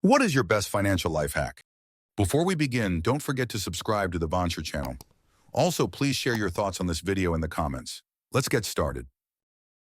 What is your best financial life hack? Before we begin, don't forget to subscribe to the Vancher channel. Also, please share your thoughts on this video in the comments. Let's get started.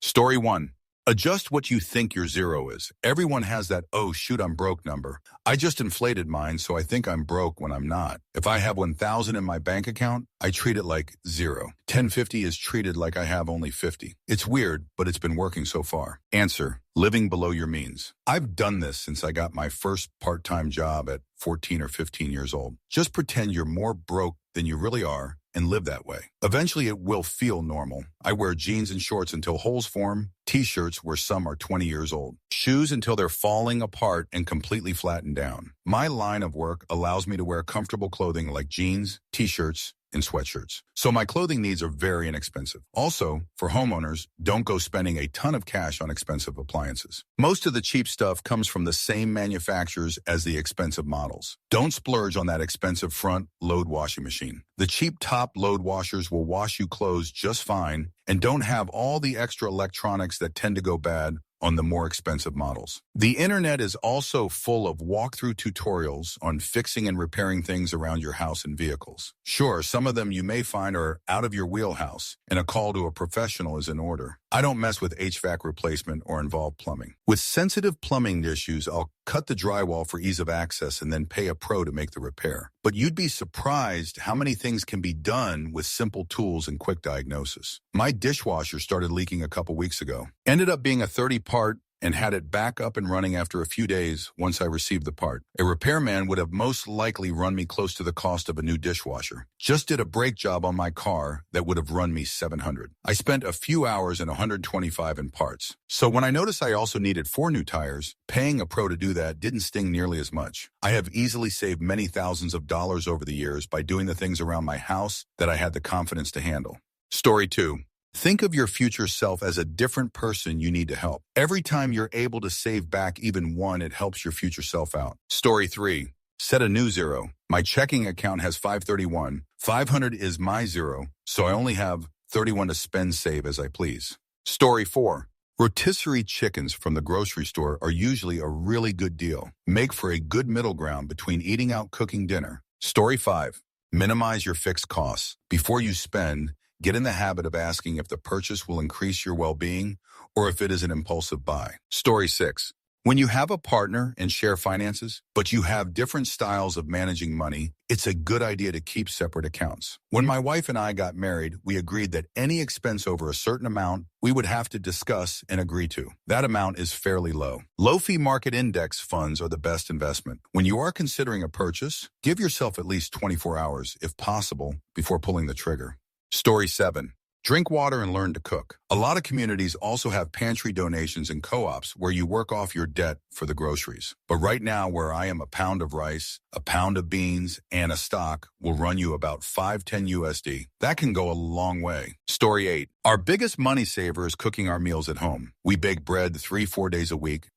Story 1. Adjust what you think your zero is. Everyone has that, oh shoot, I'm broke number. I just inflated mine, so I think I'm broke when I'm not. If I have 1,000 in my bank account, I treat it like zero. 1050 is treated like I have only 50. It's weird, but it's been working so far. Answer: living below your means. I've done this since I got my first part-time job at 14 or 15 years old. Just pretend you're more broke than you really are and live that way. Eventually, it will feel normal. I wear jeans and shorts until holes form, t-shirts where some are 20 years old, shoes until they're falling apart and completely flattened down. My line of work allows me to wear comfortable clothing like jeans, t-shirts, and sweatshirts. So my clothing needs are very inexpensive. Also, for homeowners, don't go spending a ton of cash on expensive appliances. Most of the cheap stuff comes from the same manufacturers as the expensive models. Don't splurge on that expensive front load washing machine. The cheap top load washers will wash you clothes just fine and don't have all the extra electronics that tend to go bad on the more expensive models. The internet is also full of walkthrough tutorials on fixing and repairing things around your house and vehicles. Sure, some of them you may find are out of your wheelhouse, and a call to a professional is in order. I don't mess with HVAC replacement or involved plumbing. With sensitive plumbing issues, I'll cut the drywall for ease of access and then pay a pro to make the repair. But you'd be surprised how many things can be done with simple tools and quick diagnosis. My dishwasher started leaking a couple weeks ago. Ended up being a 30-part and had it back up and running after a few days once I received the part. A repairman would have most likely run me close to the cost of a new dishwasher. Just did a brake job on my car that would have run me $700. I spent a few hours and $125 in parts. So when I noticed I also needed 4 new tires, paying a pro to do that didn't sting nearly as much. I have easily saved many thousands of dollars over the years by doing the things around my house that I had the confidence to handle. Story 2. Think of your future self as a different person you need to help. Every time you're able to save back even one, it helps your future self out. Story 3. Set a new zero. My checking account has 531. 500 is my zero, so I only have 31 to spend save as I please. Story 4. Rotisserie chickens from the grocery store are usually a really good deal. Make for a good middle ground between eating out cooking dinner. Story 5. Minimize your fixed costs. Before you spend, get in the habit of asking if the purchase will increase your well-being or if it is an impulsive buy. Story 6. When you have a partner and share finances, but you have different styles of managing money, it's a good idea to keep separate accounts. When my wife and I got married, we agreed that any expense over a certain amount, we would have to discuss and agree to. That amount is fairly low. Low-fee market index funds are the best investment. When you are considering a purchase, give yourself at least 24 hours, if possible, before pulling the trigger. Story 7. Drink water and learn to cook. A lot of communities also have pantry donations and co-ops where you work off your debt for the groceries. But right now, where I am, a pound of rice, a pound of beans, and a stock will run you about $5.10 USD. That can go a long way. Story 8. Our biggest money saver is cooking our meals at home. We bake bread 3-4 days a week,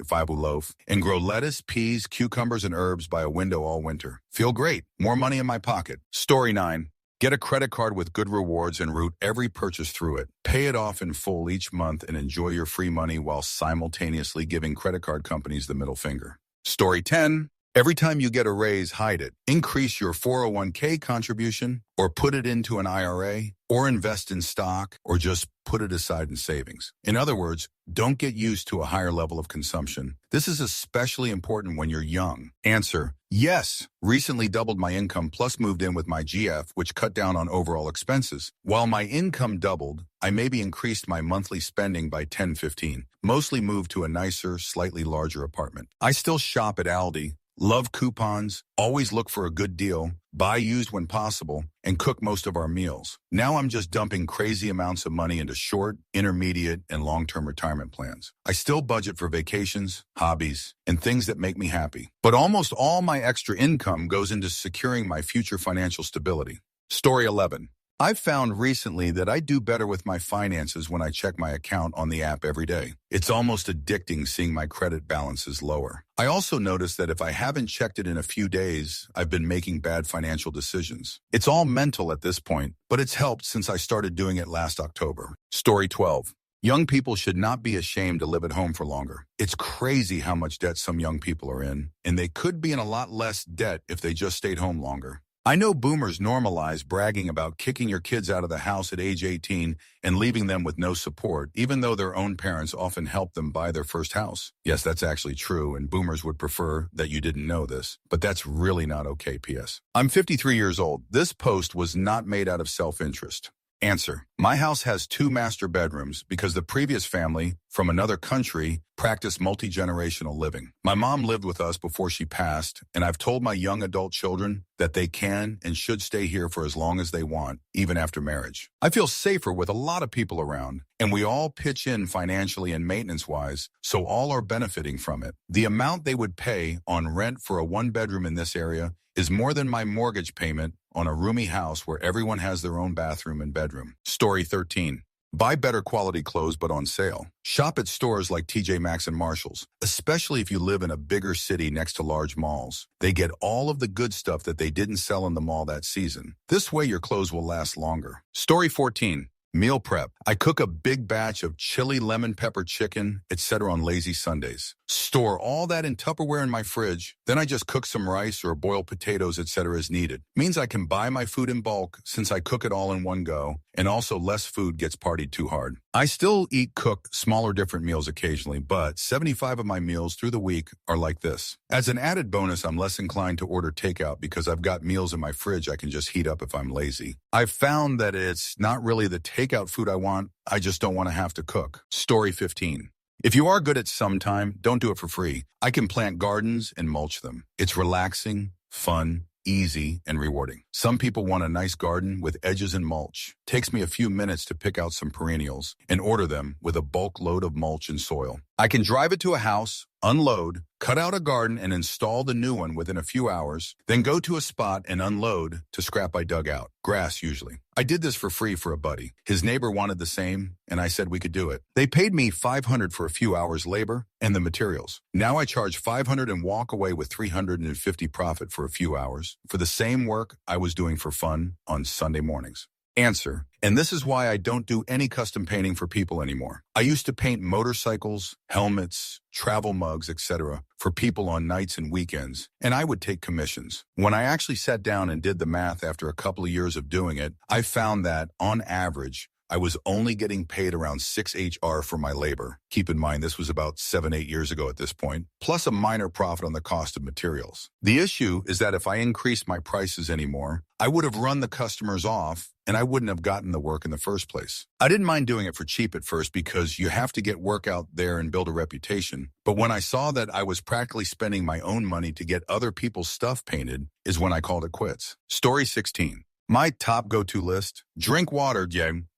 5 loaf, and grow lettuce, peas, cucumbers, and herbs by a window all winter. Feel great. More money in my pocket. Story 9. Get a credit card with good rewards and route every purchase through it. Pay it off in full each month and enjoy your free money while simultaneously giving credit card companies the middle finger. Story 10. Every time you get a raise, hide it. Increase your 401k contribution or put it into an IRA or invest in stock or just put it aside in savings. In other words, don't get used to a higher level of consumption. This is especially important when you're young. Answer: yes. Recently doubled my income plus moved in with my GF, which cut down on overall expenses. While my income doubled, I maybe increased my monthly spending by 10-15. Mostly moved to a nicer, slightly larger apartment. I still shop at Aldi. Love coupons, always look for a good deal, buy used when possible, and cook most of our meals. Now I'm just dumping crazy amounts of money into short, intermediate, and long-term retirement plans. I still budget for vacations, hobbies, and things that make me happy. But almost all my extra income goes into securing my future financial stability. Story 11. I've found recently that I do better with my finances when I check my account on the app every day. It's almost addicting seeing my credit balances lower. I also noticed that if I haven't checked it in a few days, I've been making bad financial decisions. It's all mental at this point, but it's helped since I started doing it last October. Story 12. Young people should not be ashamed to live at home for longer. It's crazy how much debt some young people are in, and they could be in a lot less debt if they just stayed home longer. I know boomers normalize bragging about kicking your kids out of the house at age 18 and leaving them with no support, even though their own parents often help them buy their first house. Yes, that's actually true, and boomers would prefer that you didn't know this, but that's really not okay, P.S. I'm 53 years old. This post was not made out of self-interest. Answer: my house has 2 master bedrooms because the previous family from another country practiced multi-generational living. My mom lived with us before she passed, and I've told my young adult children that they can and should stay here for as long as they want, even after marriage. I feel safer with a lot of people around, and we all pitch in financially and maintenance-wise, so all are benefiting from it. The amount they would pay on rent for a 1-bedroom in this area is more than my mortgage payment on a roomy house where everyone has their own bathroom and bedroom. Story 13. Buy better quality clothes but on sale. Shop at stores like TJ Maxx and Marshall's, especially if you live in a bigger city next to large malls. They get all of the good stuff that they didn't sell in the mall that season. This way your clothes will last longer. Story 14. Meal prep. I cook a big batch of chili lemon pepper chicken, etc. on lazy Sundays. Store all that in Tupperware in my fridge. Then I just cook some rice or boil potatoes, etc. as needed. Means I can buy my food in bulk since I cook it all in one go, and also less food gets partied too hard. I still cook smaller different meals occasionally, but 75 of my meals through the week are like this. As an added bonus, I'm less inclined to order takeout because I've got meals in my fridge I can just heat up if I'm lazy. I've found that it's not really the takeout food I want, I just don't want to have to cook. Story 15. If you are good at some time, don't do it for free. I can plant gardens and mulch them. It's relaxing, fun, easy, and rewarding. Some people want a nice garden with edges and mulch. Takes me a few minutes to pick out some perennials and order them with a bulk load of mulch and soil. I can drive it to a house, unload, cut out a garden, and install the new one within a few hours, then go to a spot and unload to scrap I dug out. Grass, usually. I did this for free for a buddy. His neighbor wanted the same, and I said we could do it. They paid me $500 for a few hours labor and the materials. Now I charge $500 and walk away with $350 profit for a few hours for the same work I was doing for fun on Sunday mornings. Answer: and this is why I don't do any custom painting for people anymore. I used to paint motorcycles, helmets, travel mugs, etc. for people on nights and weekends, and I would take commissions. When I actually sat down and did the math after a couple of years of doing it, I found that, on average, I was only getting paid around 6 HR for my labor. Keep in mind, this was about 7-8 years ago at this point, plus a minor profit on the cost of materials. The issue is that if I increased my prices anymore, I would have run the customers off and I wouldn't have gotten the work in the first place. I didn't mind doing it for cheap at first because you have to get work out there and build a reputation. But when I saw that I was practically spending my own money to get other people's stuff painted is when I called it quits. Story 16. My top go-to list: drink water,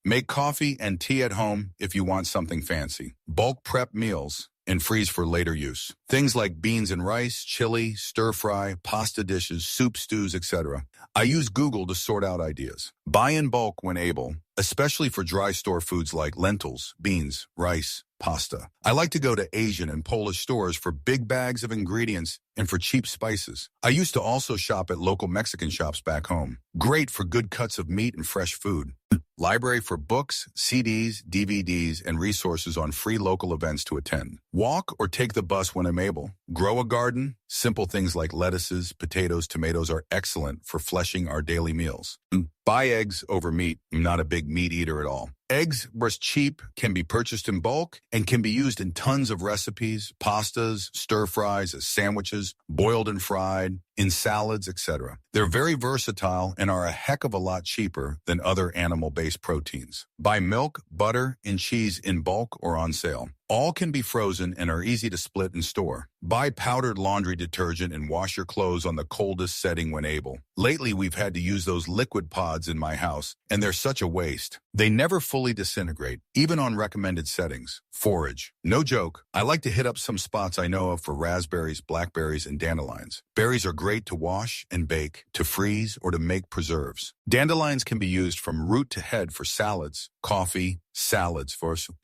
make coffee and tea at home if you want something fancy. Bulk prep meals and freeze for later use. Things like beans and rice, chili, stir-fry, pasta dishes, soup, stews, etc. I use Google to sort out ideas. Buy in bulk when able, especially for dry store foods like lentils, beans, rice, pasta. I like to go to Asian and Polish stores for big bags of ingredients and for cheap spices. I used to also shop at local Mexican shops back home. Great for good cuts of meat and fresh food. Library for books, CDs, DVDs, and resources on free local events to attend. Walk or take the bus when I'm able. Grow a garden. Simple things like lettuces, potatoes, tomatoes are excellent for fleshing our daily meals. Buy eggs over meat. I'm not a big meat eater at all. Eggs were cheap, can be purchased in bulk, and can be used in tons of recipes, pastas, stir-fries, as sandwiches, boiled and fried, in salads, etc. They're very versatile and are a heck of a lot cheaper than other animal-based proteins. Buy milk, butter, and cheese in bulk or on sale. All can be frozen and are easy to split and store. Buy powdered laundry detergent and wash your clothes on the coldest setting when able. Lately, we've had to use those liquid pods in my house, and they're such a waste. They never fully disintegrate, even on recommended settings. Forage. No joke, I like to hit up some spots I know of for raspberries, blackberries, and dandelions. Berries are great to wash and bake, to freeze, or to make preserves. Dandelions can be used from root to head for salads, coffee, salads.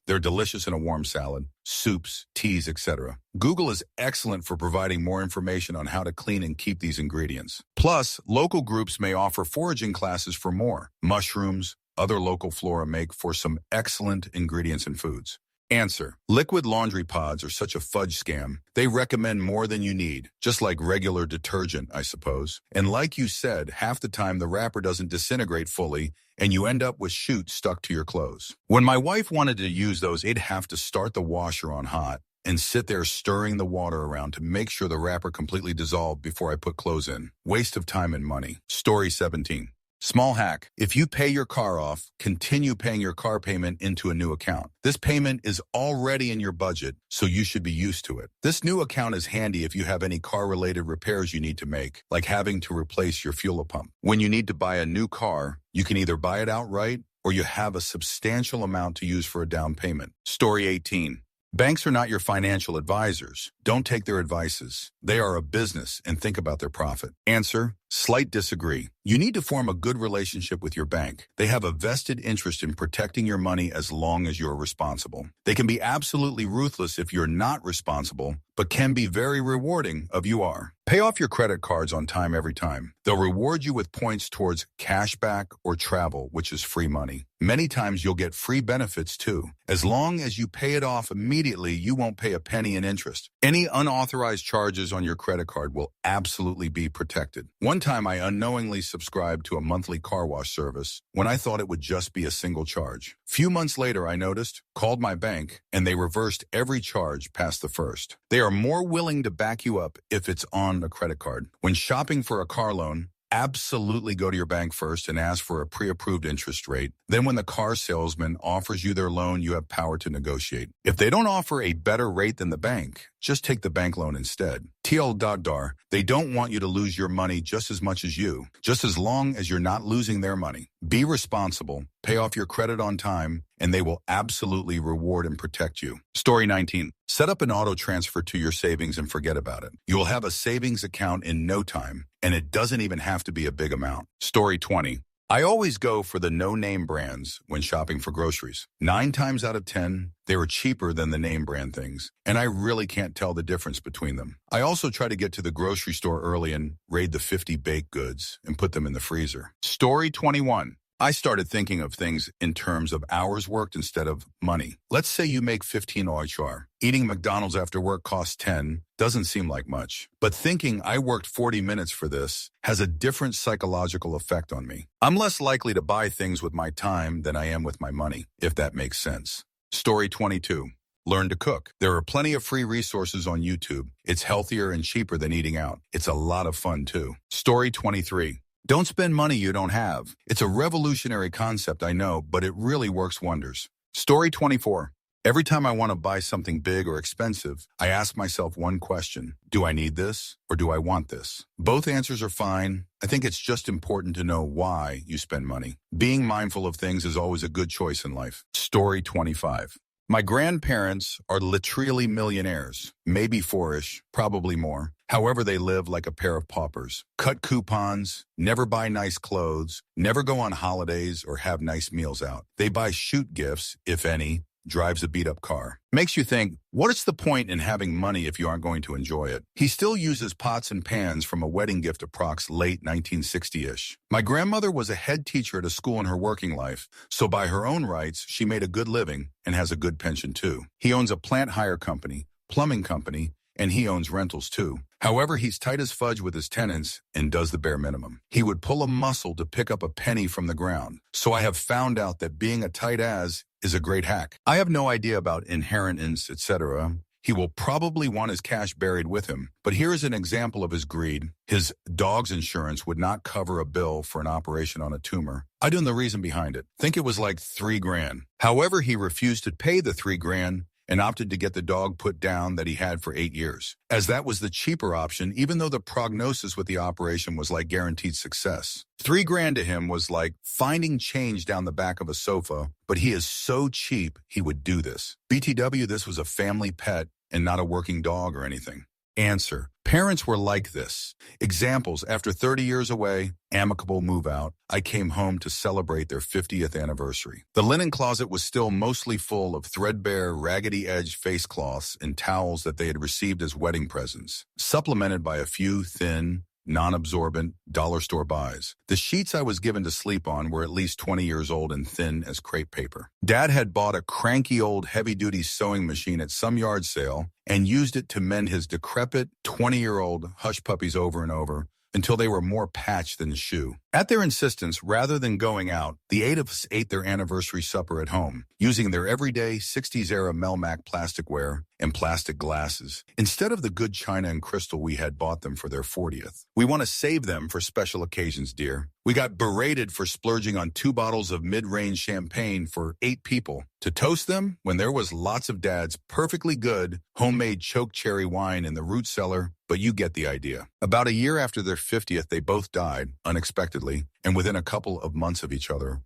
They're delicious in a warm salad, soups, teas, etc. Google is excellent for providing more information on how to clean and keep these ingredients. Plus, local groups may offer foraging classes for more. Mushrooms, other local flora make for some excellent ingredients in foods? Answer. Liquid laundry pods are such a fudge scam. They recommend more than you need, just like regular detergent, I suppose. And like you said, half the time the wrapper doesn't disintegrate fully, and you end up with shoots stuck to your clothes. When my wife wanted to use those, it'd have to start the washer on hot and sit there stirring the water around to make sure the wrapper completely dissolved before I put clothes in. Waste of time and money. Story 17. Small hack. If you pay your car off, continue paying your car payment into a new account. This payment is already in your budget, so you should be used to it. This new account is handy if you have any car-related repairs you need to make, like having to replace your fuel pump. When you need to buy a new car, you can either buy it outright or you have a substantial amount to use for a down payment. Story 18. Banks are not your financial advisors. Don't take their advices. They are a business and think about their profit. Answer. Slight disagree. You need to form a good relationship with your bank. They have a vested interest in protecting your money as long as you're responsible. They can be absolutely ruthless if you're not responsible, but can be very rewarding if you are. Pay off your credit cards on time every time. They'll reward you with points towards cashback or travel, which is free money. Many times you'll get free benefits too. As long as you pay it off immediately, you won't pay a penny in interest. Any unauthorized charges on your credit card will absolutely be protected. One time I unknowingly subscribed to a monthly car wash service when I thought it would just be a single charge. Few months later, I noticed, called my bank, and they reversed every charge past the first. They are more willing to back you up if it's on a credit card. When shopping for a car loan, absolutely go to your bank first and ask for a pre-approved interest rate. Then when the car salesman offers you their loan, you have power to negotiate. If they don't offer a better rate than the bank, just take the bank loan instead. TL.dar, they don't want you to lose your money just as much as you, just as long as you're not losing their money. Be responsible, pay off your credit on time, and they will absolutely reward and protect you. Story 19. Set up an auto transfer to your savings and forget about it. You will have a savings account in no time, and it doesn't even have to be a big amount. Story 20. I always go for the no-name brands when shopping for groceries. 9 times out of 10, they were cheaper than the name brand things, and I really can't tell the difference between them. I also try to get to the grocery store early and raid the 50 baked goods and put them in the freezer. Story 21. I started thinking of things in terms of hours worked instead of money. Let's say you make 15 HR. Eating McDonald's after work costs 10 doesn't seem like much. But thinking I worked 40 minutes for this has a different psychological effect on me. I'm less likely to buy things with my time than I am with my money, if that makes sense. Story 22. Learn to cook. There are plenty of free resources on YouTube. It's healthier and cheaper than eating out. It's a lot of fun too. Story 23. Don't spend money you don't have. It's a revolutionary concept, I know, but it really works wonders. Story 24. Every time I want to buy something big or expensive, I ask myself one question. Do I need this or do I want this? Both answers are fine. I think it's just important to know why you spend money. Being mindful of things is always a good choice in life. Story 25. My grandparents are literally millionaires, maybe 4-ish, probably more. However, they live like a pair of paupers. Cut coupons, never buy nice clothes, never go on holidays or have nice meals out. They buy shoot gifts, if any, drives a beat-up car. Makes you think, what is the point in having money if you aren't going to enjoy it? He still uses pots and pans from a wedding gift approx late 1960-ish. My grandmother was a head teacher at a school in her working life, so by her own rights, she made a good living and has a good pension too. He owns a plant hire company, plumbing company, and he owns rentals too. However, he's tight as fudge with his tenants and does the bare minimum. He would pull a muscle to pick up a penny from the ground. So I have found out that being a tight ass is a great hack. I have no idea about inheritance, etc. He will probably want his cash buried with him. But here is an example of his greed. His dog's insurance would not cover a bill for an operation on a tumor. I don't know the reason behind it. Think it was like $3,000. However, he refused to pay the $3,000 and opted to get the dog put down that he had for 8 years, as that was the cheaper option, even though the prognosis with the operation was like guaranteed success. $3,000 to him was like finding change down the back of a sofa, but he is so cheap he would do this. BTW, this was a family pet and not a working dog or anything. Answer. Parents were like this. Examples, after 30 years away, amicable move out, I came home to celebrate their 50th anniversary. The linen closet was still mostly full of threadbare, raggedy-edged face cloths and towels that they had received as wedding presents, supplemented by a few thin, non-absorbent, dollar store buys. The sheets I was given to sleep on were at least 20 years old and thin as crepe paper. Dad had bought a cranky old heavy-duty sewing machine at some yard sale and used it to mend his decrepit 20-year-old hush puppies over and over until they were more patched than shoe. At their insistence, rather than going out, the 8 of us ate their anniversary supper at home, using their everyday 60s-era Melmac plasticware and plastic glasses, instead of the good china and crystal we had bought them for their 40th. We want to save them for special occasions, dear. We got berated for splurging on 2 bottles of mid-range champagne for 8 people to toast them when there was lots of Dad's perfectly good homemade choke cherry wine in the root cellar, but you get the idea. About a year after their 50th, they both died, unexpectedly, and within a couple of months of each other.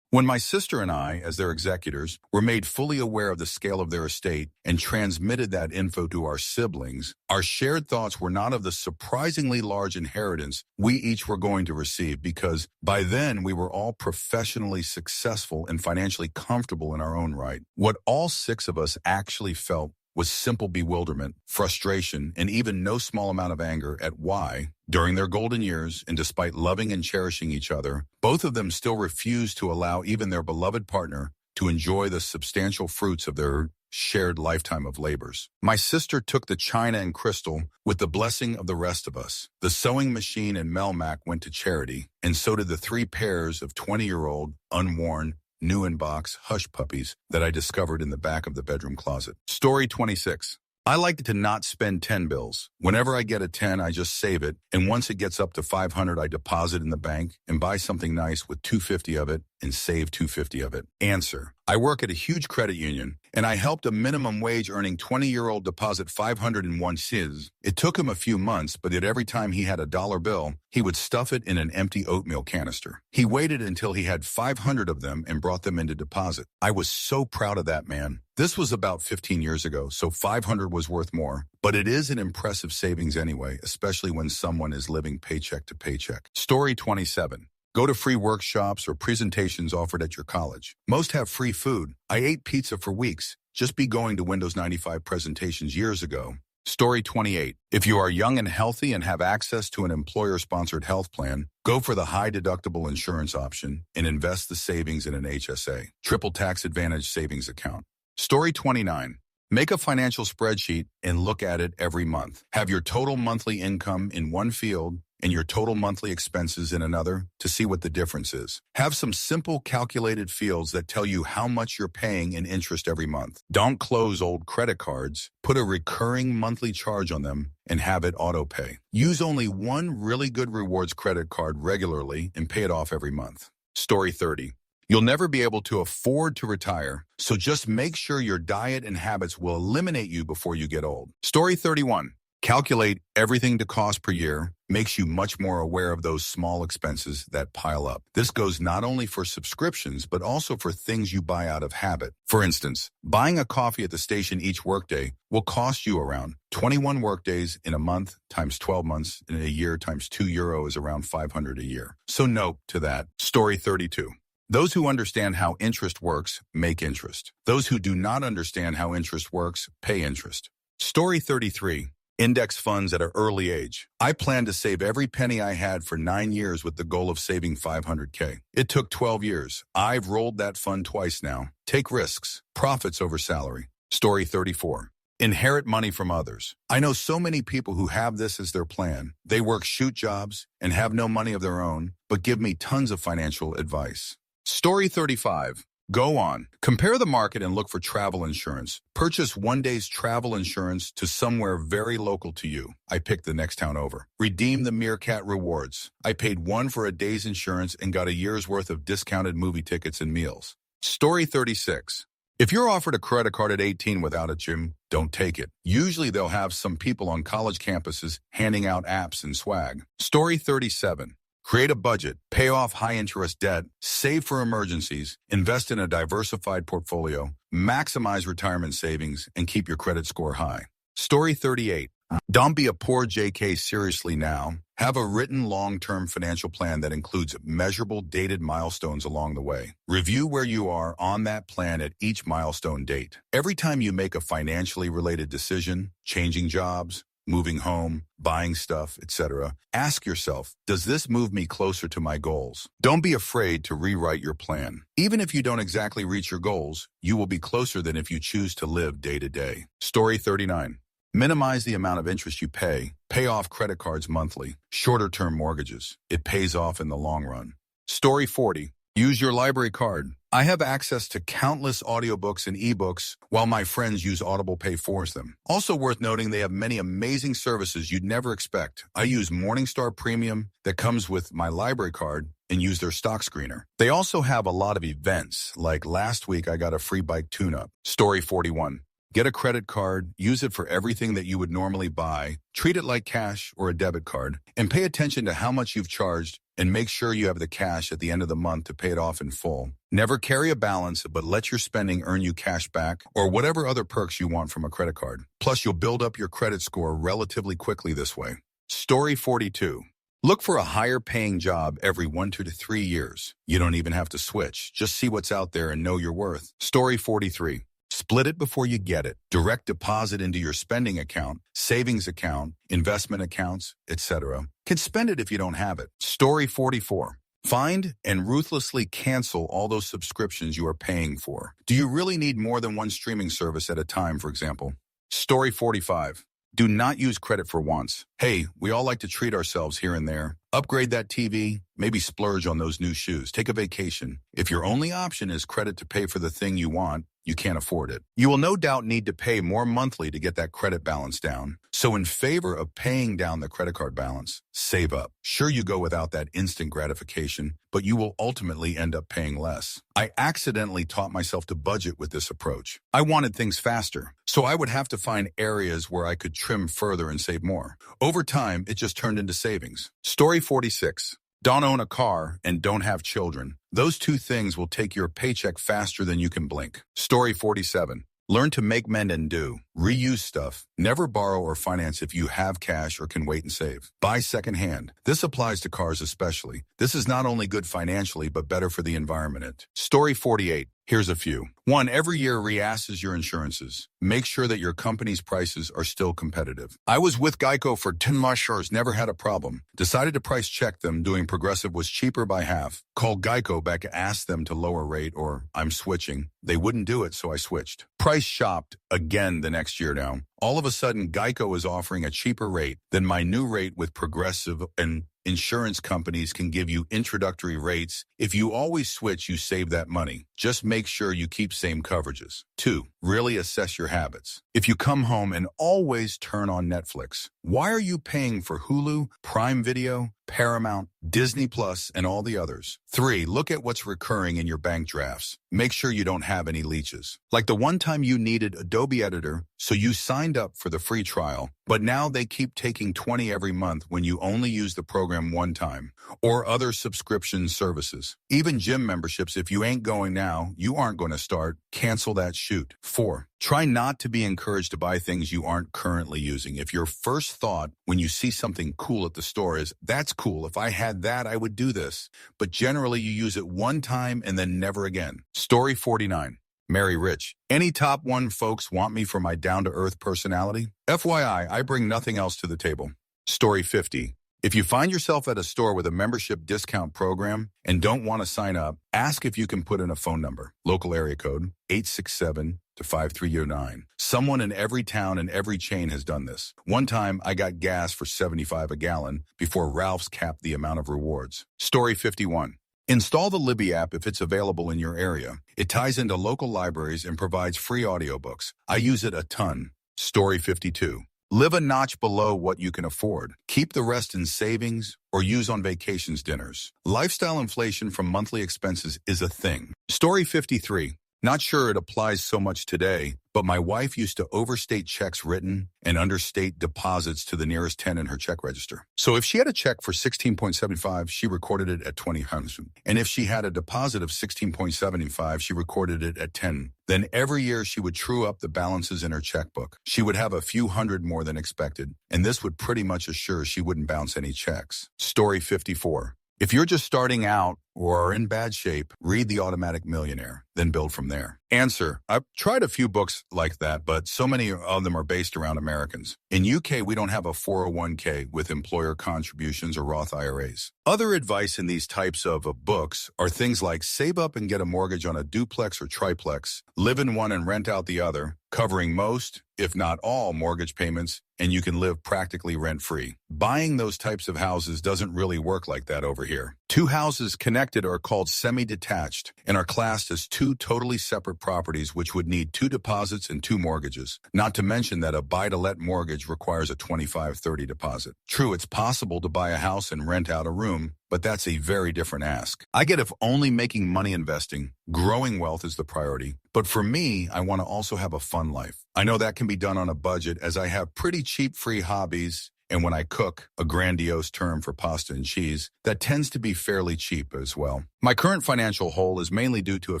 When my sister and I, as their executors, were made fully aware of the scale of their estate and transmitted that info to our siblings, our shared thoughts were not of the surprisingly large inheritance we each were going to receive, because by then we were all professionally successful and financially comfortable in our own right. What all 6 of us actually felt was simple bewilderment, frustration, and even no small amount of anger at why, during their golden years, and despite loving and cherishing each other, both of them still refused to allow even their beloved partner to enjoy the substantial fruits of their shared lifetime of labors. My sister took the china and crystal with the blessing of the rest of us. The sewing machine and Melmac went to charity, and so did the 3 pairs of 20-year-old, unworn, new in box hush puppies that I discovered in the back of the bedroom closet. Story 26. I like to not spend 10 bills. Whenever I get a 10, I just save it, and once it gets up to 500, I deposit in the bank and buy something nice with 250 of it and save 250 of it. Answer. I work at a huge credit union, and I helped a minimum wage earning 20-year-old deposit 501 shiz. It took him a few months, but yet every time he had a dollar bill, he would stuff it in an empty oatmeal canister. He waited until he had 500 of them and brought them into deposit. I was so proud of that man. This was about 15 years ago, so 500 was worth more. But it is an impressive savings anyway, especially when someone is living paycheck to paycheck. Story 27. Go to free workshops or presentations offered at your college. Most have free food. I ate pizza for weeks. Just be going to Windows 95 presentations years ago. Story 28. If you are young and healthy and have access to an employer-sponsored health plan, go for the high-deductible insurance option and invest the savings in an HSA, triple tax advantage savings account. Story 29. Make a financial spreadsheet and look at it every month. Have your total monthly income in one field and your total monthly expenses in another to see what the difference is. Have some simple calculated fields that tell you how much you're paying in interest every month. Don't close old credit cards. Put a recurring monthly charge on them and have it auto pay. Use only one really good rewards credit card regularly and pay it off every month. Story 30. You'll never be able to afford to retire, so just make sure your diet and habits will eliminate you before you get old. Story 31. Calculate everything to cost per year makes you much more aware of those small expenses that pile up. This goes not only for subscriptions, but also for things you buy out of habit. For instance, buying a coffee at the station each workday will cost you around 21 workdays in a month times 12 months in a year times €2 is around 500 a year. So note to that. Story 32. Those who understand how interest works make interest. Those who do not understand how interest works pay interest. Story 33. Index funds at an early age. I planned to save every penny I had for 9 years with the goal of saving $500K. It took 12 years. I've rolled that fund twice now. Take risks. Profits over salary. Story 34. Inherit money from others. I know so many people who have this as their plan. They work shoot jobs and have no money of their own, but give me tons of financial advice. Story 35. Go on. Compare the market and look for travel insurance. Purchase one day's travel insurance to somewhere very local to you. I picked the next town over. Redeem the Meerkat rewards. I paid one for a day's insurance and got a year's worth of discounted movie tickets and meals. Story 36. If you're offered a credit card at 18 without a gym, don't take it. Usually they'll have some people on college campuses handing out apps and swag. Story 37. Create a budget, pay off high-interest debt, save for emergencies, invest in a diversified portfolio, maximize retirement savings, and keep your credit score high. Story 38. Don't be a poor JK seriously now. Have a written long-term financial plan that includes measurable dated milestones along the way. Review where you are on that plan at each milestone date. Every time you make a financially related decision, changing jobs, moving home, buying stuff, etc. Ask yourself, does this move me closer to my goals? Don't be afraid to rewrite your plan. Even if you don't exactly reach your goals, you will be closer than if you choose to live day to day. Story 39. Minimize the amount of interest you pay. Pay off credit cards monthly. Shorter-term mortgages. It pays off in the long run. Story 40. Use your library card. I have access to countless audiobooks and ebooks while my friends use Audible Pay for them. Also worth noting, they have many amazing services you'd never expect. I use Morningstar Premium that comes with my library card and use their stock screener. They also have a lot of events, like last week I got a free bike tune-up. Story 41. Get a credit card, use it for everything that you would normally buy, treat it like cash or a debit card, and pay attention to how much you've charged and make sure you have the cash at the end of the month to pay it off in full. Never carry a balance, but let your spending earn you cash back or whatever other perks you want from a credit card. Plus, you'll build up your credit score relatively quickly this way. Story 42. Look for a higher paying job every 1 to 3 years. You don't even have to switch. Just see what's out there and know your worth. Story 43. Split it before you get it. Direct deposit into your spending account, savings account, investment accounts, etc. Can spend it if you don't have it. Story 44. Find and ruthlessly cancel all those subscriptions you are paying for. Do you really need more than one streaming service at a time, for example? Story 45. Do not use credit for wants. Hey, we all like to treat ourselves here and there. Upgrade that TV, maybe splurge on those new shoes. Take a vacation. If your only option is credit to pay for the thing you want, you can't afford it. You will no doubt need to pay more monthly to get that credit balance down. So in favor of paying down the credit card balance, save up. Sure, you go without that instant gratification, but you will ultimately end up paying less. I accidentally taught myself to budget with this approach. I wanted things faster, so I would have to find areas where I could trim further and save more. Over time, it just turned into savings. Story 46. Don't own a car and don't have children. Those two things will take your paycheck faster than you can blink. Story 47. Learn to make, mend, and do. Reuse stuff. Never borrow or finance if you have cash or can wait and save. Buy secondhand. This applies to cars especially. This is not only good financially, but better for the environment. Story 48. Here's a few. 1. Every year reassess your insurances. Make sure that your company's prices are still competitive. I was with Geico for 10 years, never had a problem. Decided to price check them, doing Progressive was cheaper by half. Called Geico back, asked them to lower rate or I'm switching. They wouldn't do it, so I switched. Price shopped again the next year now. All of a sudden, Geico is offering a cheaper rate than my new rate with Progressive, and insurance companies can give you introductory rates. If you always switch, you save that money. Just make sure you keep same coverages. 2. Really assess your habits. If you come home and always turn on Netflix, why are you paying for Hulu, Prime Video, Paramount, Disney Plus, and all the others? 3. Look at what's recurring in your bank drafts. Make sure you don't have any leeches. Like the one time you needed Adobe Editor, so you signed up for the free trial, but now they keep taking $20 every month when you only use the program one time, or other subscription services. Even gym memberships, if you ain't going now, you aren't going to start. Cancel that shoot. 4. Try not to be encouraged to buy things you aren't currently using. If your first thought when you see something cool at the store is, that's cool, if I had that, I would do this. But generally you use it one time and then never again. Story 49. Marry rich. Any top 1 folks want me for my down-to-earth personality? FYI, I bring nothing else to the table. Story 50. If you find yourself at a store with a membership discount program and don't want to sign up, ask if you can put in a phone number. Local area code 867-5309. Someone in every town and every chain has done this. One time, I got gas for $75 a gallon before Ralph's capped the amount of rewards. Story 51. Install the Libby app if it's available in your area. It ties into local libraries and provides free audiobooks. I use it a ton. Story 52. Live a notch below what you can afford. Keep the rest in savings or use on vacations dinners. Lifestyle inflation from monthly expenses is a thing. Story 53. Not sure it applies so much today, but my wife used to overstate checks written and understate deposits to the nearest 10 in her check register. So if she had a check for $16.75, she recorded it at $20. And if she had a deposit of $16.75, she recorded it at $10. Then every year she would true up the balances in her checkbook. She would have a few hundred more than expected, and this would pretty much assure she wouldn't bounce any checks. Story 54. If you're just starting out or are in bad shape, read The Automatic Millionaire, then build from there. Answer: I've tried a few books like that, but so many of them are based around Americans. In UK, we don't have a 401k with employer contributions or Roth IRAs. Other advice in these types of books are things like save up and get a mortgage on a duplex or triplex, live in one and rent out the other, covering most, if not all, mortgage payments, and you can live practically rent-free. Buying those types of houses doesn't really work like that over here. Two houses connected are called semi-detached and are classed as two totally separate properties which would need two deposits and two mortgages. Not to mention that a buy-to-let mortgage requires a 25-30 deposit. True, it's possible to buy a house and rent out a room, but that's a very different ask. I get if only making money investing, growing wealth is the priority. But for me, I want to also have a fun life. I know that can be done on a budget as I have pretty cheap free hobbies, and when I cook, a grandiose term for pasta and cheese, that tends to be fairly cheap as well. My current financial hole is mainly due to a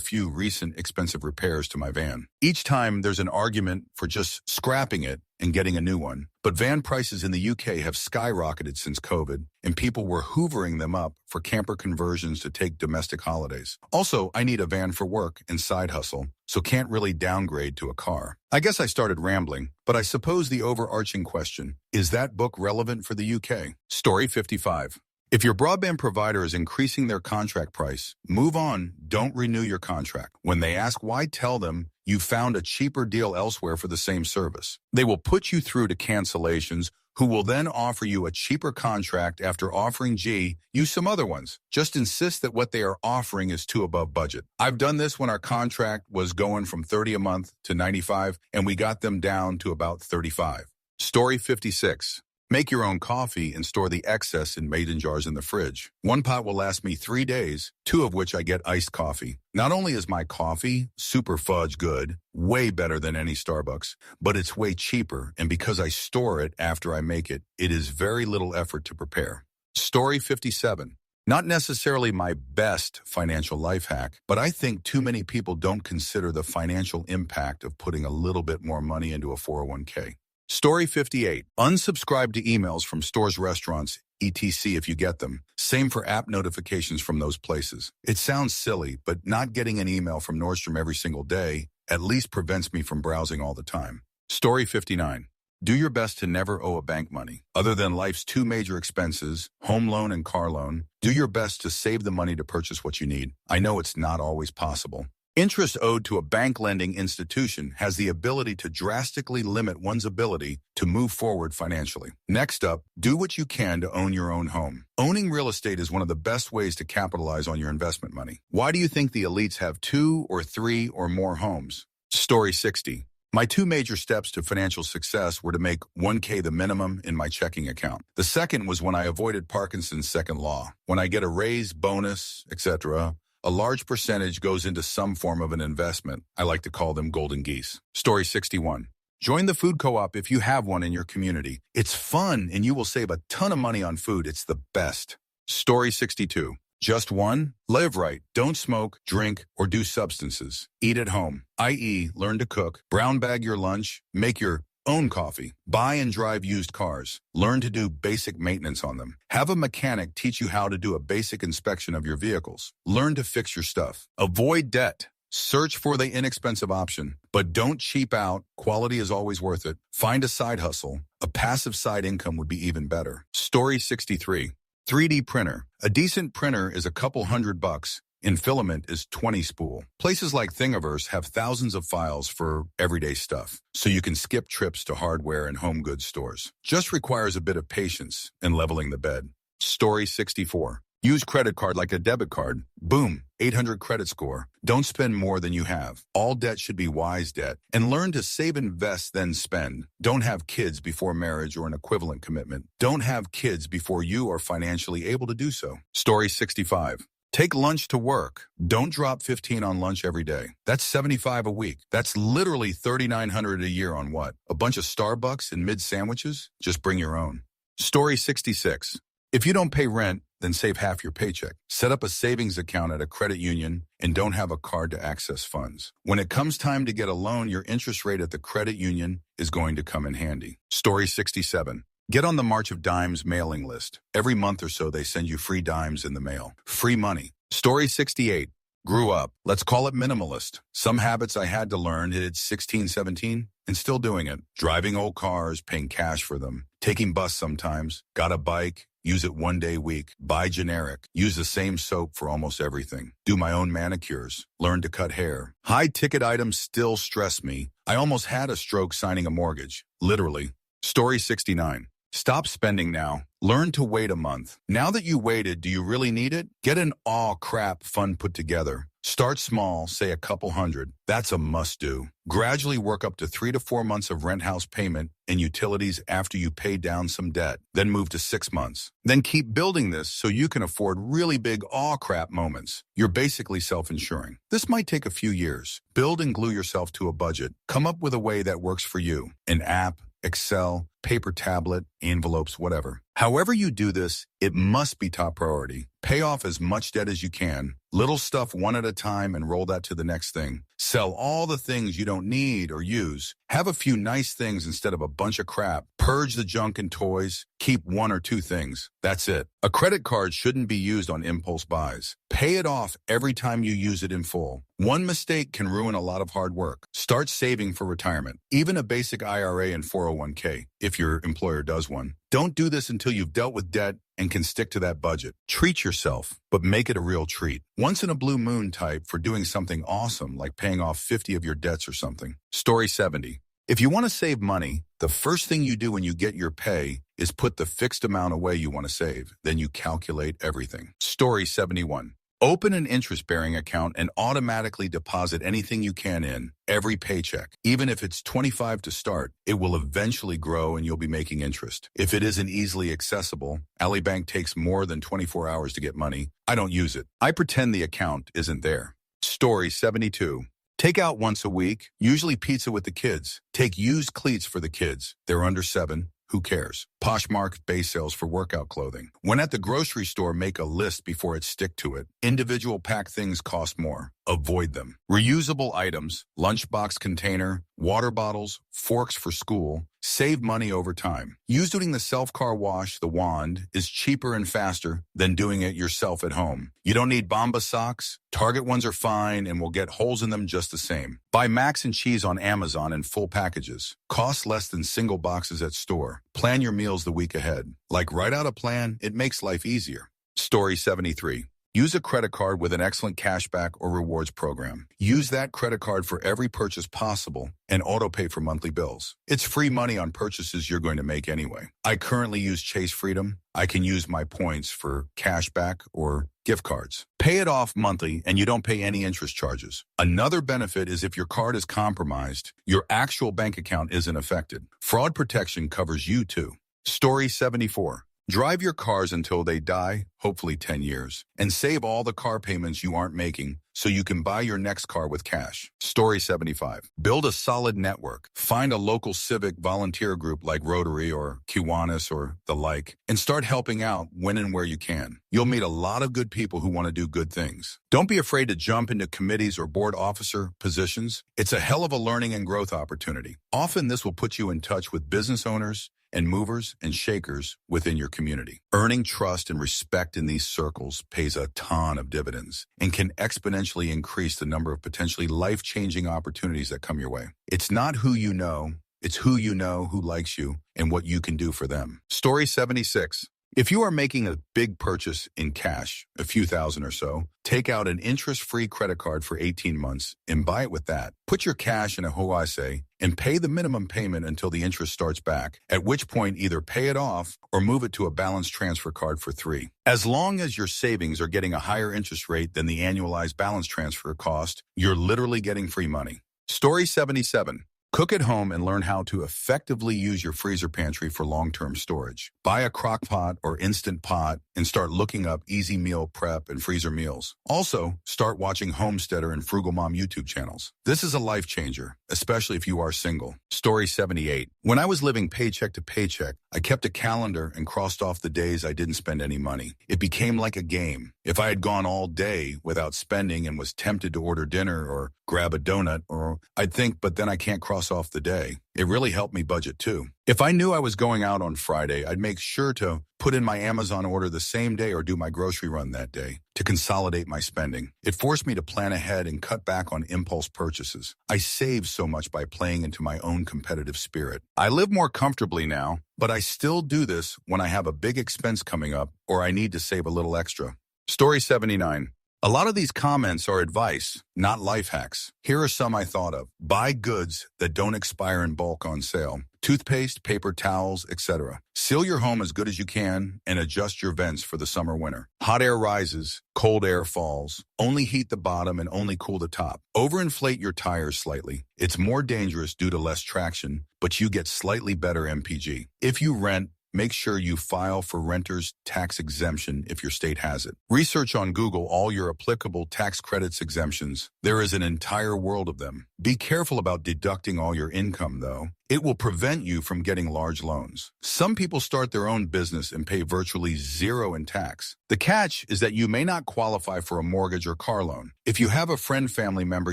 few recent expensive repairs to my van. Each time there's an argument for just scrapping it and getting a new one. But van prices in the UK have skyrocketed since COVID, and people were hoovering them up for camper conversions to take domestic holidays. Also, I need a van for work and side hustle, so can't really downgrade to a car. I guess I started rambling, but I suppose the overarching question, is that book relevant for the UK? Story 55. If your broadband provider is increasing their contract price, move on, don't renew your contract. When they ask why, tell them you found a cheaper deal elsewhere for the same service. They will put you through to cancellations, who will then offer you a cheaper contract after offering you some other ones. Just insist that what they are offering is too above budget. I've done this when our contract was going from $30 a month to $95, and we got them down to about $35. Story 56. Make your own coffee and store the excess in mason jars in the fridge. One pot will last me 3 days, 2 of which I get iced coffee. Not only is my coffee super fudge good, way better than any Starbucks, but it's way cheaper, and because I store it after I make it, it is very little effort to prepare. Story 57. Not necessarily my best financial life hack, but I think too many people don't consider the financial impact of putting a little bit more money into a 401k. Story 58. Unsubscribe to emails from stores, restaurants, etc. if you get them. Same for app notifications from those places. It sounds silly, but not getting an email from Nordstrom every single day at least prevents me from browsing all the time. Story 59. Do your best to never owe a bank money. Other than life's two major expenses, home loan and car loan, do your best to save the money to purchase what you need. I know it's not always possible. Interest owed to a bank lending institution has the ability to drastically limit one's ability to move forward financially. Next up, do what you can to own your own home. Owning real estate is one of the best ways to capitalize on your investment money. Why do you think the elites have 2 or 3 or more homes? Story 60. My 2 major steps to financial success were to make 1K the minimum in my checking account. The second was when I avoided Parkinson's second law. When I get a raise, bonus, etc., a large percentage goes into some form of an investment. I like to call them golden geese. Story 61. Join the food co-op if you have one in your community. It's fun and you will save a ton of money on food. It's the best. Story 62. Just one? Live right. Don't smoke, drink, or do substances. Eat at home, i.e. learn to cook, brown bag your lunch, make your own coffee, buy and drive used cars, learn to do basic maintenance on them. Have a mechanic teach you how to do a basic inspection of your vehicles. Learn to fix your stuff. Avoid debt. Search for the inexpensive option, but don't cheap out. Quality is always worth it. Find a side hustle. A passive side income would be even better. Story 63. 3D printer. A decent printer is a couple $100. In filament is 20 spool. Places like Thingiverse have thousands of files for everyday stuff, so you can skip trips to hardware and home goods stores. Just requires a bit of patience and leveling the bed. Story 64. Use credit card like a debit card. Boom, 800 credit score. Don't spend more than you have. All debt should be wise debt. And learn to save, invest, then spend. Don't have kids before marriage or an equivalent commitment. Don't have kids before you are financially able to do so. Story 65. Take lunch to work. Don't drop 15 on lunch every day. That's 75 a week. That's literally 3,900 a year on what? A bunch of Starbucks and mid sandwiches? Just bring your own. Story 66. If you don't pay rent, then save half your paycheck. Set up a savings account at a credit union and don't have a card to access funds. When it comes time to get a loan, your interest rate at the credit union is going to come in handy. Story 67. Get on the March of Dimes mailing list. Every month or so, they send you free dimes in the mail. Free money. Story 68. Grew up. Let's call it minimalist. Some habits I had to learn at 16, 17, and still doing it. Driving old cars, paying cash for them. Taking bus sometimes. Got a bike. Use it one day a week. Buy generic. Use the same soap for almost everything. Do my own manicures. Learn to cut hair. High-ticket items still stress me. I almost had a stroke signing a mortgage. Literally. Story 69. Stop spending now. Learn to wait a month. Now that you waited, do you really need it? Get an aw crap fund put together. Start small, say a couple hundred. That's a must-do. Gradually work up to 3 to 4 months of rent house payment and utilities after you pay down some debt. Then move to 6 months. Then keep building this so you can afford really big aw crap moments. You're basically self-insuring. This might take a few years. Build and glue yourself to a budget. Come up with a way that works for you. An app, Excel, paper tablet, envelopes, whatever. However you do this, it must be top priority. Pay off as much debt as you can, little stuff one at a time, and roll that to the next thing. Sell all the things you don't need or use. Have a few nice things instead of a bunch of crap. Purge the junk and toys. Keep 1 or 2 things. That's it. A credit card shouldn't be used on impulse buys. Pay it off every time you use it in full. One mistake can ruin a lot of hard work. Start saving for retirement, even a basic IRA and 401k, if your employer does one. Don't do this until you've dealt with debt and can stick to that budget. Treat yourself, but make it a real treat. Once in a blue moon type for doing something awesome like paying off 50 of your debts or something. Story 70. If you want to save money, the first thing you do when you get your pay is put the fixed amount away you want to save. Then you calculate everything. Story 71. Open an interest-bearing account and automatically deposit anything you can in every paycheck. Even if it's $25 to start, it will eventually grow and you'll be making interest. If it isn't easily accessible, Bank takes more than 24 hours to get money. I don't use it. I pretend the account isn't there. Story 72. Take out once a week, usually pizza with the kids. Take used cleats for the kids. They're under 7. Who cares? Poshmark base sales for workout clothing. When at the grocery store, make a list before it stick to it. Individual pack things cost more. Avoid them. Reusable items, lunchbox container, water bottles, forks for school. Save money over time. Use doing the self-car wash, the wand, is cheaper and faster than doing it yourself at home. You don't need Bomba socks. Target ones are fine and will get holes in them just the same. Buy Max and Cheese on Amazon in full packages. Cost less than single boxes at store. Plan your meals the week ahead. Like write out a plan, it makes life easier. Story 73. Use a credit card with an excellent cashback or rewards program. Use that credit card for every purchase possible and auto-pay for monthly bills. It's free money on purchases you're going to make anyway. I currently use Chase Freedom. I can use my points for cashback or gift cards. Pay it off monthly and you don't pay any interest charges. Another benefit is if your card is compromised, your actual bank account isn't affected. Fraud protection covers you too. Story 74. Drive your cars until they die, hopefully 10 years, and save all the car payments you aren't making so you can buy your next car with cash. Story 75. Build a solid network. Find a local civic volunteer group like Rotary or Kiwanis or the like, and start helping out when and where you can. You'll meet a lot of good people who want to do good things. Don't be afraid to jump into committees or board officer positions. It's a hell of a learning and growth opportunity. Often this will put you in touch with business owners and movers and shakers within your community. Earning trust and respect in these circles pays a ton of dividends and can exponentially increase the number of potentially life-changing opportunities that come your way. It's not who you know, it's who you know who likes you and what you can do for them. Story 76. If you are making a big purchase in cash, a few thousand or so, take out an interest-free credit card for 18 months and buy it with that. Put your cash in a HOASE and pay the minimum payment until the interest starts back, at which point either pay it off or move it to a balance transfer card for 3. As long as your savings are getting a higher interest rate than the annualized balance transfer cost, you're literally getting free money. Story 77. Cook at home and learn how to effectively use your freezer pantry for long-term storage. Buy a crock pot or instant pot and start looking up easy meal prep and freezer meals. Also, start watching Homesteader and Frugal Mom YouTube channels. This is a life changer, especially if you are single. Story 78. When I was living paycheck to paycheck, I kept a calendar and crossed off the days I didn't spend any money. It became like a game. If I had gone all day without spending and was tempted to order dinner or grab a donut, or I'd think, but then I can't cross cross off the day. It really helped me budget too. If I knew I was going out on Friday, I'd make sure to put in my Amazon order the same day or do my grocery run that day to consolidate my spending. It forced me to plan ahead and cut back on impulse purchases. I saved so much by playing into my own competitive spirit. I live more comfortably now, but I still do this when I have a big expense coming up or I need to save a little extra. Story 79. A lot of these comments are advice, not life hacks. Here are some I thought of. Buy goods that don't expire in bulk on sale. Toothpaste, paper towels, etc. Seal your home as good as you can and adjust your vents for the summer-winter. Hot air rises, cold air falls. Only heat the bottom and only cool the top. Overinflate your tires slightly. It's more dangerous due to less traction, but you get slightly better MPG. If you rent, make sure you file for renter's tax exemption if your state has it. Research on Google all your applicable tax credits exemptions. There is an entire world of them. Be careful about deducting all your income, though. It will prevent you from getting large loans. Some people start their own business and pay virtually zero in tax. The catch is that you may not qualify for a mortgage or car loan. If you have a family member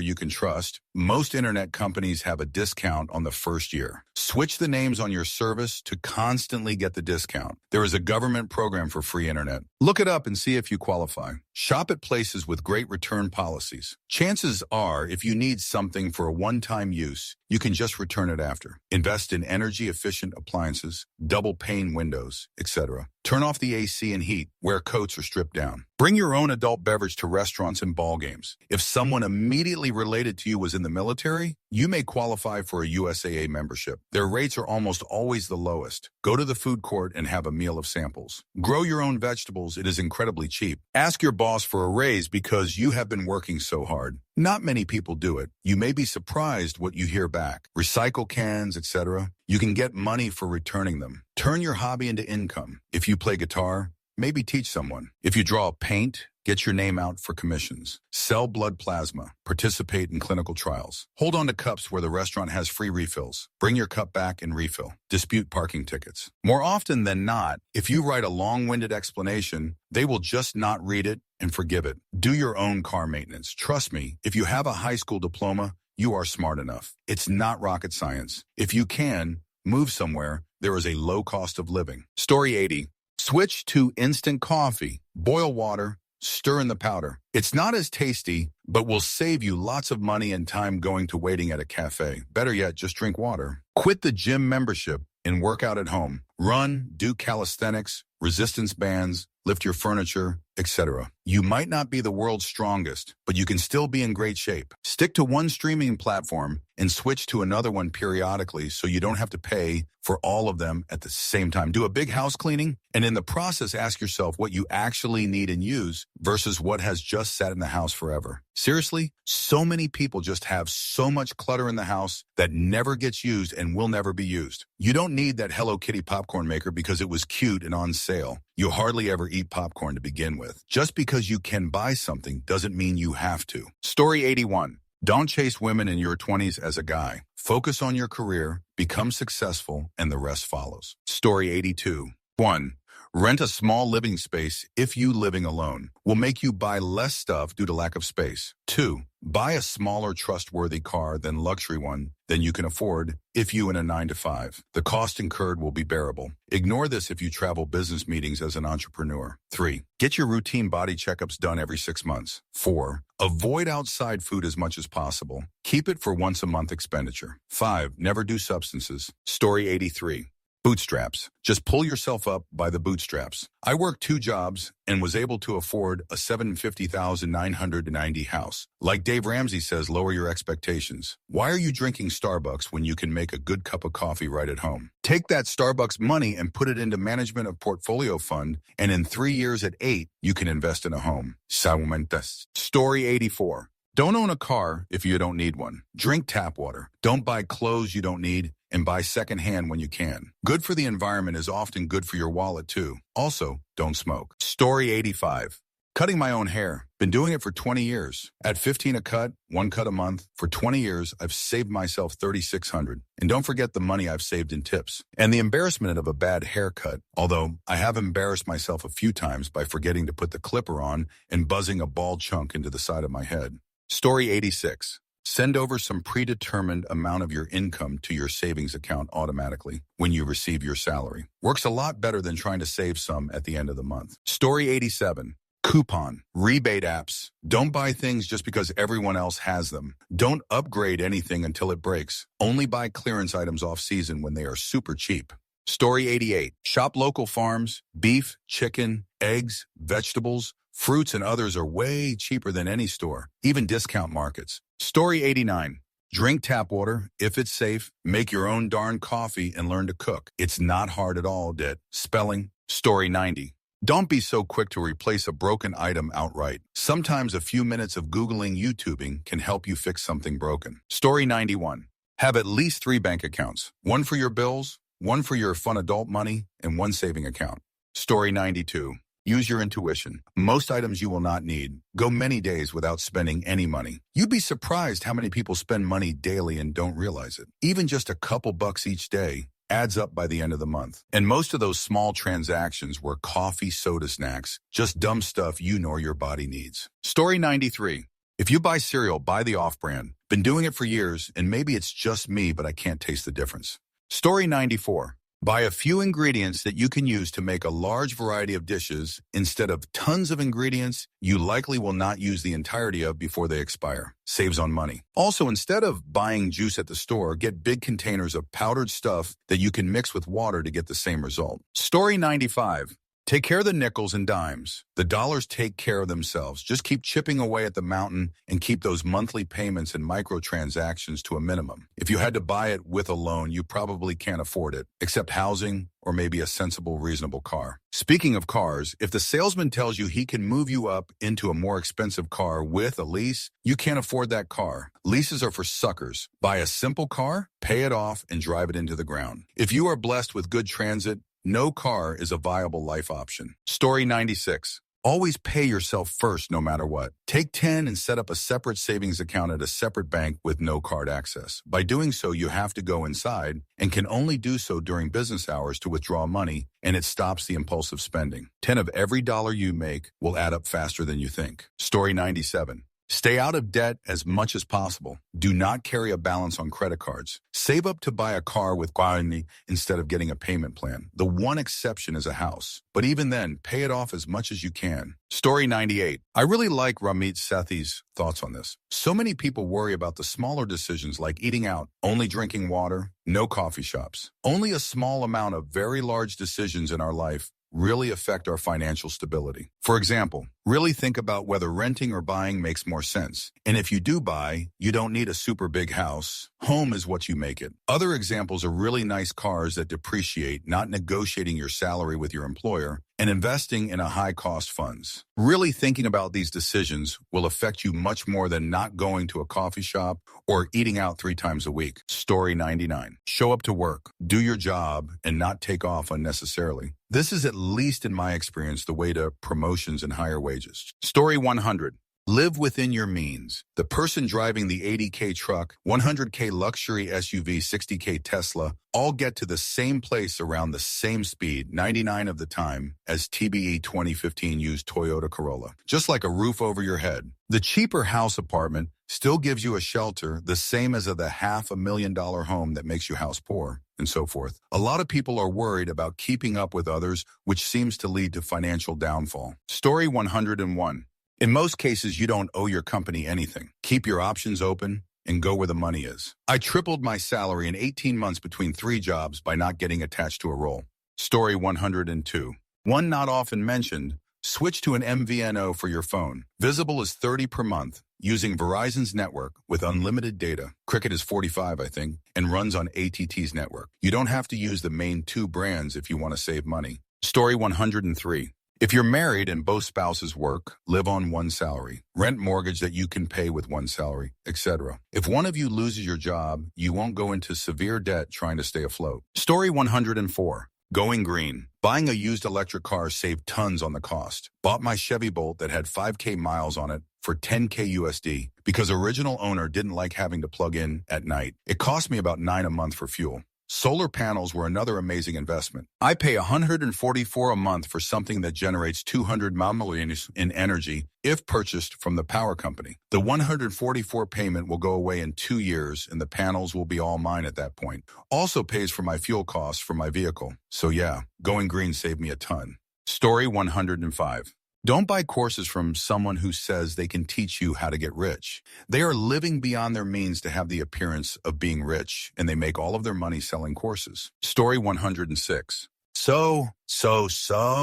you can trust, most internet companies have a discount on the first year. Switch the names on your service to constantly get the discount. There is a government program for free internet. Look it up and see if you qualify. Shop at places with great return policies. Chances are, if you need something for a one-time use, you can just return it after. Invest in energy-efficient appliances, double-pane windows, etc. Turn off the AC and heat. Wear coats or strip down. Bring your own adult beverage to restaurants and ball games. If someone immediately related to you was in the military, you may qualify for a USAA membership. Their rates are almost always the lowest. Go to the food court and have a meal of samples. Grow your own vegetables. It is incredibly cheap. Ask your boss for a raise because you have been working so hard. Not many people do it. You may be surprised what you hear back. Recycle cans, etc. You can get money for returning them. Turn your hobby into income. If you play guitar, maybe teach someone. If you draw paint, get your name out for commissions. Sell blood plasma. Participate in clinical trials. Hold on to cups where the restaurant has free refills. Bring your cup back and refill. Dispute parking tickets. More often than not, if you write a long-winded explanation, they will just not read it and forgive it. Do your own car maintenance. Trust me, if you have a high school diploma, you are smart enough. It's not rocket science. If you can, move somewhere. There is a low cost of living. Story 80. Switch to instant coffee. Boil water. Stir in the powder. It's not as tasty, but will save you lots of money and time going to waiting at a cafe. Better yet, just drink water. Quit the gym membership and work out at home. Run, do calisthenics, resistance bands, lift your furniture, etc. You might not be the world's strongest, but you can still be in great shape. Stick to one streaming platform and switch to another one periodically so you don't have to pay for all of them at the same time. Do a big house cleaning, and in the process, ask yourself what you actually need and use versus what has just sat in the house forever. Seriously, so many people just have so much clutter in the house that never gets used and will never be used. You don't need that Hello Kitty popcorn maker because it was cute and on sale. You hardly ever eat popcorn to begin with. Just because you can buy something doesn't mean you have to. Story 81. Don't chase women in your 20s as a guy. Focus on your career, become successful, and the rest follows. Story 82. 1. Rent a small living space if you living alone. Will make you buy less stuff due to lack of space. 2. Buy a smaller, trustworthy car than luxury one than you can afford if you in a 9-to-5. The cost incurred will be bearable. Ignore this if you travel business meetings as an entrepreneur. 3. Get your routine body checkups done every 6 months. 4. Avoid outside food as much as possible. Keep it for once a month expenditure. 5. Never do substances. Story 83. Bootstraps. Just pull yourself up by the bootstraps. I worked 2 jobs and was able to afford a $750,990 house. Like Dave Ramsey says, lower your expectations. Why are you drinking Starbucks when you can make a good cup of coffee right at home? Take that Starbucks money and put it into management of portfolio fund, and in 3 years at 8, you can invest in a home. Story 84. Don't own a car if you don't need one. Drink tap water. Don't buy clothes you don't need, and buy secondhand when you can. Good for the environment is often good for your wallet too. Also, don't smoke. Story 85. Cutting my own hair. Been doing it for 20 years. At 15 a cut, 1 cut a month. For 20 years, I've saved myself $3,600. And don't forget the money I've saved in tips. And the embarrassment of a bad haircut, although I have embarrassed myself a few times by forgetting to put the clipper on and buzzing a bald chunk into the side of my head. Story 86. Send over some predetermined amount of your income to your savings account automatically when you receive your salary. Works a lot better than trying to save some at the end of the month. Story 87. Coupon, rebate apps. Don't buy things just because everyone else has them. Don't upgrade anything until it breaks. Only buy clearance items off season when they are super cheap. Story 88. Shop local farms. Beef, chicken, eggs, vegetables, fruits, and others are way cheaper than any store, even discount markets. Story 89. Drink tap water if it's safe. Make your own darn coffee and learn to cook. It's not hard at all, Spelling. Story 90. Don't be so quick to replace a broken item outright. Sometimes a few minutes of Googling YouTubing can help you fix something broken. Story 91. Have at least 3 bank accounts. One for your bills, one for your fun adult money, and one saving account. Story 92. Use your intuition. Most items you will not need. Go many days without spending any money. You'd be surprised how many people spend money daily and don't realize it. Even just a couple bucks each day adds up by the end of the month. And most of those small transactions were coffee, soda, snacks, just dumb stuff you nor your body needs. Story 93. If you buy cereal, buy the off-brand. Been doing it for years, and maybe it's just me, but I can't taste the difference. Story 94. Buy a few ingredients that you can use to make a large variety of dishes instead of tons of ingredients you likely will not use the entirety of before they expire. Saves on money. Also, instead of buying juice at the store, get big containers of powdered stuff that you can mix with water to get the same result. Story 95. Take care of the nickels and dimes. The dollars take care of themselves. Just keep chipping away at the mountain and keep those monthly payments and microtransactions to a minimum. If you had to buy it with a loan, you probably can't afford it, except housing or maybe a sensible, reasonable car. Speaking of cars, if the salesman tells you he can move you up into a more expensive car with a lease, you can't afford that car. Leases are for suckers. Buy a simple car, pay it off, and drive it into the ground. If you are blessed with good transit, no car is a viable life option. Story 96. Always pay yourself first no matter what. Take 10 and set up a separate savings account at a separate bank with no card access. By doing so, you have to go inside and can only do so during business hours to withdraw money, and it stops the impulsive spending. 10 of every dollar you make will add up faster than you think. Story 97. Stay out of debt as much as possible. Do not carry a balance on credit cards. Save up to buy a car with Guarani instead of getting a payment plan. The one exception is a house. But even then, pay it off as much as you can. Story 98. I really like Ramit Sethi's thoughts on this. So many people worry about the smaller decisions like eating out, only drinking water, no coffee shops. Only a small amount of very large decisions in our life really affect our financial stability. For example, really think about whether renting or buying makes more sense. And if you do buy, you don't need a super big house. Home is what you make it. Other examples are really nice cars that depreciate, not negotiating your salary with your employer, and investing in a high-cost funds. Really thinking about these decisions will affect you much more than not going to a coffee shop or eating out 3 times a week. Story 99. Show up to work, do your job, and not take off unnecessarily. This is, at least in my experience, the way to promotions and higher wages. Story 100. Live within your means. The person driving the 80K truck, 100K luxury SUV, 60K Tesla, all get to the same place around the same speed 99 of the time as TBE 2015 used Toyota Corolla. Just like a roof over your head. The cheaper house apartment still gives you a shelter the same as the $500,000 home that makes you house poor, and so forth. A lot of people are worried about keeping up with others, which seems to lead to financial downfall. Story 101. In most cases, you don't owe your company anything. Keep your options open and go where the money is. I tripled my salary in 18 months between 3 jobs by not getting attached to a role. Story 102. One not often mentioned, switch to an MVNO for your phone. Visible is $30 per month, using Verizon's network with unlimited data. Cricket is $45, I think, and runs on AT&T's network. You don't have to use the main 2 brands if you want to save money. Story 103. If you're married and both spouses work, live on one salary, rent mortgage that you can pay with one salary, etc. If one of you loses your job, you won't go into severe debt trying to stay afloat. Story 104. Going green. Buying a used electric car saved tons on the cost. Bought my Chevy Bolt that had 5K miles on it for $10K USD because original owner didn't like having to plug in at night. It cost me about $9 a month for fuel. Solar panels were another amazing investment. I pay $144 a month for something that generates 200 milliamps in energy if purchased from the power company. The $144 payment will go away in 2 years, and the panels will be all mine at that point. Also pays for my fuel costs for my vehicle. So yeah, going green saved me a ton. Story 105. Don't buy courses from someone who says they can teach you how to get rich. They are living beyond their means to have the appearance of being rich, and they make all of their money selling courses. Story 106. So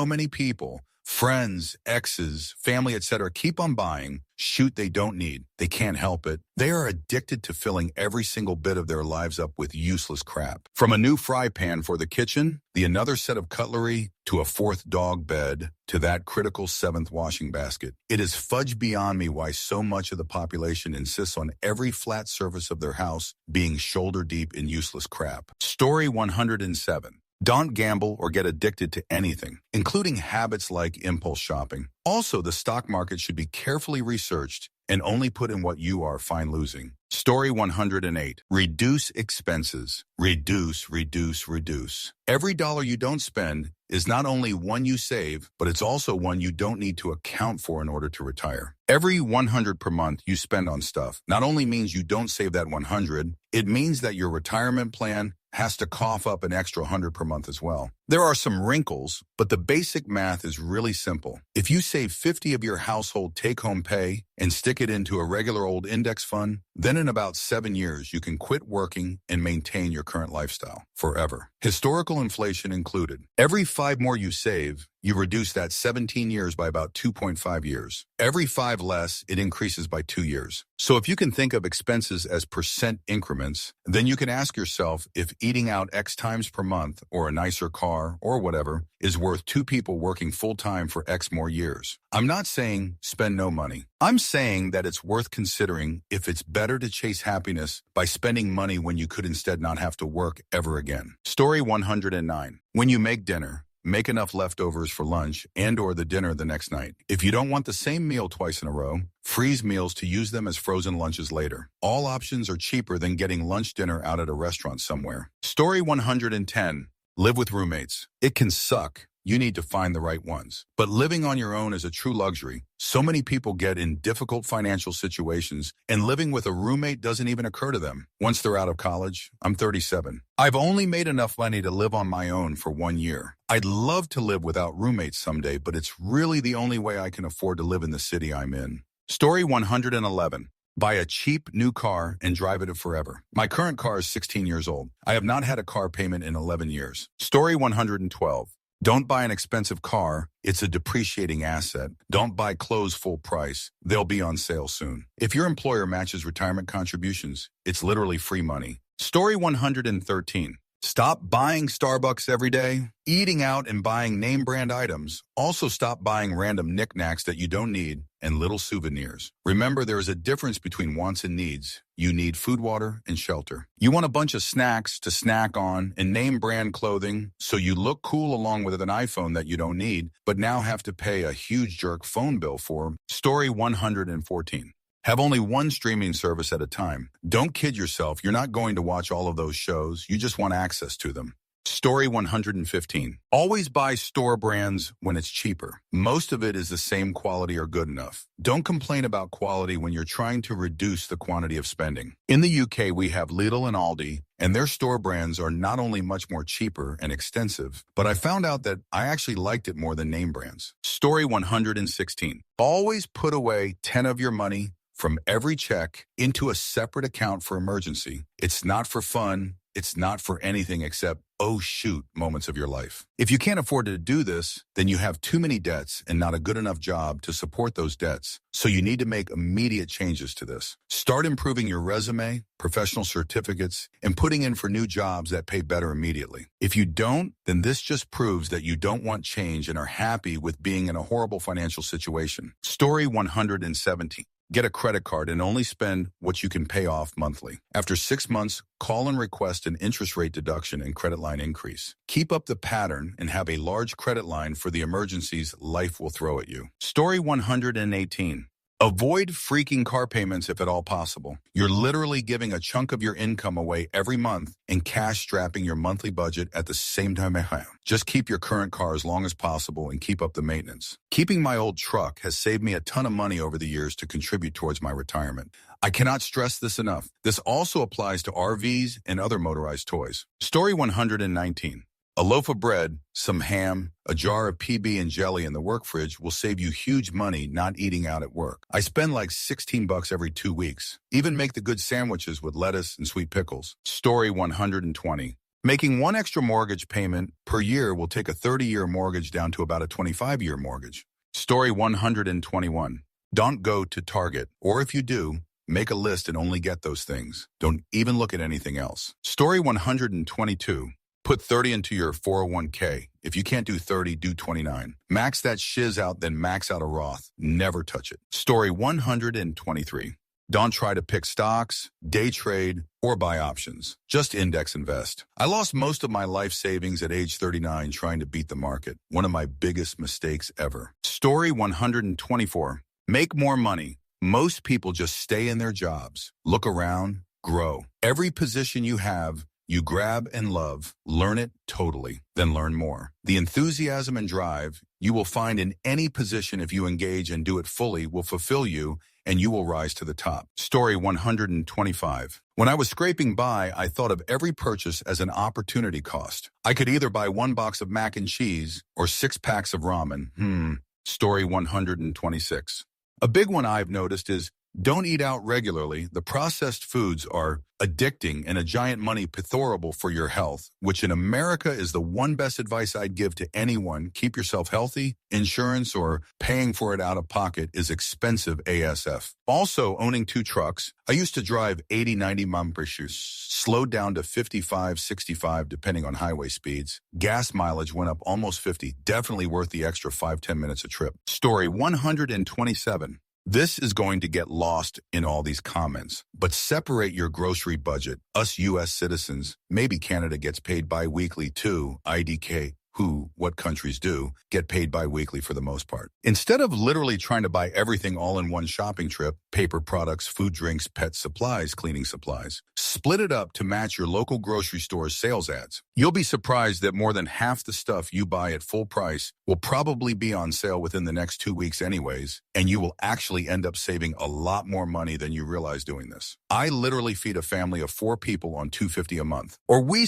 many people, friends, exes, family, etc., keep on buying shoot they don't need. They can't help it. They are addicted to filling every single bit of their lives up with useless crap. From a new fry pan for the kitchen, another set of cutlery, to a 4th dog bed, to that critical 7th washing basket. It is fudge beyond me why so much of the population insists on every flat surface of their house being shoulder deep in useless crap. Story 107. Don't gamble or get addicted to anything, including habits like impulse shopping. Also, the stock market should be carefully researched and only put in what you are fine losing. Story 108. Reduce expenses. Reduce. Every dollar you don't spend is not only one you save, but it's also one you don't need to account for in order to retire. Every $100 per month you spend on stuff not only means you don't save that $100, it means that your retirement plan has to cough up an extra $100 per month as well. There are some wrinkles, but the basic math is really simple. If you save 50 of your household take-home pay and stick it into a regular old index fund, then in about 7 years you can quit working and maintain your current lifestyle forever. Historical inflation included. Every 5 more you save, you reduce that 17 years by about 2.5 years. Every 5 less, it increases by 2 years. So if you can think of expenses as percent increments, then you can ask yourself if eating out X times per month or a nicer car or whatever is worth 2 people working full-time for X more years. I'm not saying spend no money. I'm saying that it's worth considering if it's better to chase happiness by spending money when you could instead not have to work ever again. Story 109. When you make dinner, make enough leftovers for lunch and or the dinner the next night. If you don't want the same meal twice in a row, freeze meals to use them as frozen lunches later. All options are cheaper than getting lunch dinner out at a restaurant somewhere. Story 110. Live with roommates. It can suck. You need to find the right ones. But living on your own is a true luxury. So many people get in difficult financial situations, and living with a roommate doesn't even occur to them. Once they're out of college, I'm 37. I've only made enough money to live on my own for 1 year. I'd love to live without roommates someday, but it's really the only way I can afford to live in the city I'm in. Story 111. Buy a cheap new car and drive it forever. My current car is 16 years old. I have not had a car payment in 11 years. Story 112. Don't buy an expensive car. It's a depreciating asset. Don't buy clothes full price. They'll be on sale soon. If your employer matches retirement contributions, it's literally free money. Story 113. Stop buying Starbucks every day, eating out and buying name brand items. Also stop buying random knickknacks that you don't need and little souvenirs. Remember, there is a difference between wants and needs. You need food, water, and shelter. You want a bunch of snacks to snack on and name brand clothing so you look cool along with an iPhone that you don't need, but now have to pay a huge jerk phone bill for. Story 114. Have only one streaming service at a time. Don't kid yourself. You're not going to watch all of those shows. You just want access to them. Story 115. Always buy store brands when it's cheaper. Most of it is the same quality or good enough. Don't complain about quality when you're trying to reduce the quantity of spending. In the UK, we have Lidl and Aldi, and their store brands are not only much more cheaper and extensive, but I found out that I actually liked it more than name brands. Story 116. Always put away 10 of your money from every check into a separate account for emergency. It's not for fun. It's not for anything except, oh shoot, moments of your life. If you can't afford to do this, then you have too many debts and not a good enough job to support those debts. So you need to make immediate changes to this. Start improving your resume, professional certificates, and putting in for new jobs that pay better immediately. If you don't, then this just proves that you don't want change and are happy with being in a horrible financial situation. Story 117. Get a credit card and only spend what you can pay off monthly. After 6 months, call and request an interest rate deduction and credit line increase. Keep up the pattern and have a large credit line for the emergencies life will throw at you. Story 118. Avoid freaking car payments if at all possible. You're literally giving a chunk of your income away every month and cash strapping your monthly budget at the same time. Just keep your current car as long as possible and keep up the maintenance. Keeping my old truck has saved me a ton of money over the years to contribute towards my retirement. I cannot stress this enough. This also applies to RVs and other motorized toys. Story 119. A loaf of bread, some ham, a jar of PB and jelly in the work fridge will save you huge money not eating out at work. I spend like $16 every 2 weeks. Even make the good sandwiches with lettuce and sweet pickles. Story 120. Making one extra mortgage payment per year will take a 30-year mortgage down to about a 25-year mortgage. Story 121. Don't go to Target, or if you do, make a list and only get those things. Don't even look at anything else. Story 122. Put 30 into your 401k. If you can't do 30, do 29. Max that shiz out, then max out a Roth. Never touch it. Story 123. Don't try to pick stocks, day trade, or buy options. Just index invest. I lost most of my life savings at age 39 trying to beat the market. One of my biggest mistakes ever. Story 124. Make more money. Most people just stay in their jobs. Look around, grow. Every position you have, you grab and love, learn it totally, then learn more. The enthusiasm and drive you will find in any position if you engage and do it fully will fulfill you, and you will rise to the top. Story 125. When I was scraping by, I thought of every purchase as an opportunity cost. I could either buy 1 box of mac and cheese or 6 packs of ramen. Story 126. A big one I've noticed is don't eat out regularly. The processed foods are addicting and a giant money pithorable for your health, which in America is the one best advice I'd give to anyone. Keep yourself healthy. Insurance or paying for it out of pocket is expensive ASF. Also, owning 2 trucks. I used to drive 80, 90 mph, slowed down to 55, 65 depending on highway speeds. Gas mileage went up almost 50. Definitely worth the extra 5-10 minutes a trip. Story 127. This is going to get lost in all these comments, but separate your grocery budget. Us U.S. citizens, maybe Canada gets paid bi-weekly too, IDK, what countries do, get paid bi-weekly for the most part. Instead of literally trying to buy everything all in one shopping trip, paper products, food, drinks, pet supplies, cleaning supplies, split it up to match your local grocery store's sales ads. You'll be surprised that more than half the stuff you buy at full price will probably be on sale within the next 2 weeks anyways, and you will actually end up saving a lot more money than you realize doing this. I literally feed a family of 4 people on $250 a month. Or we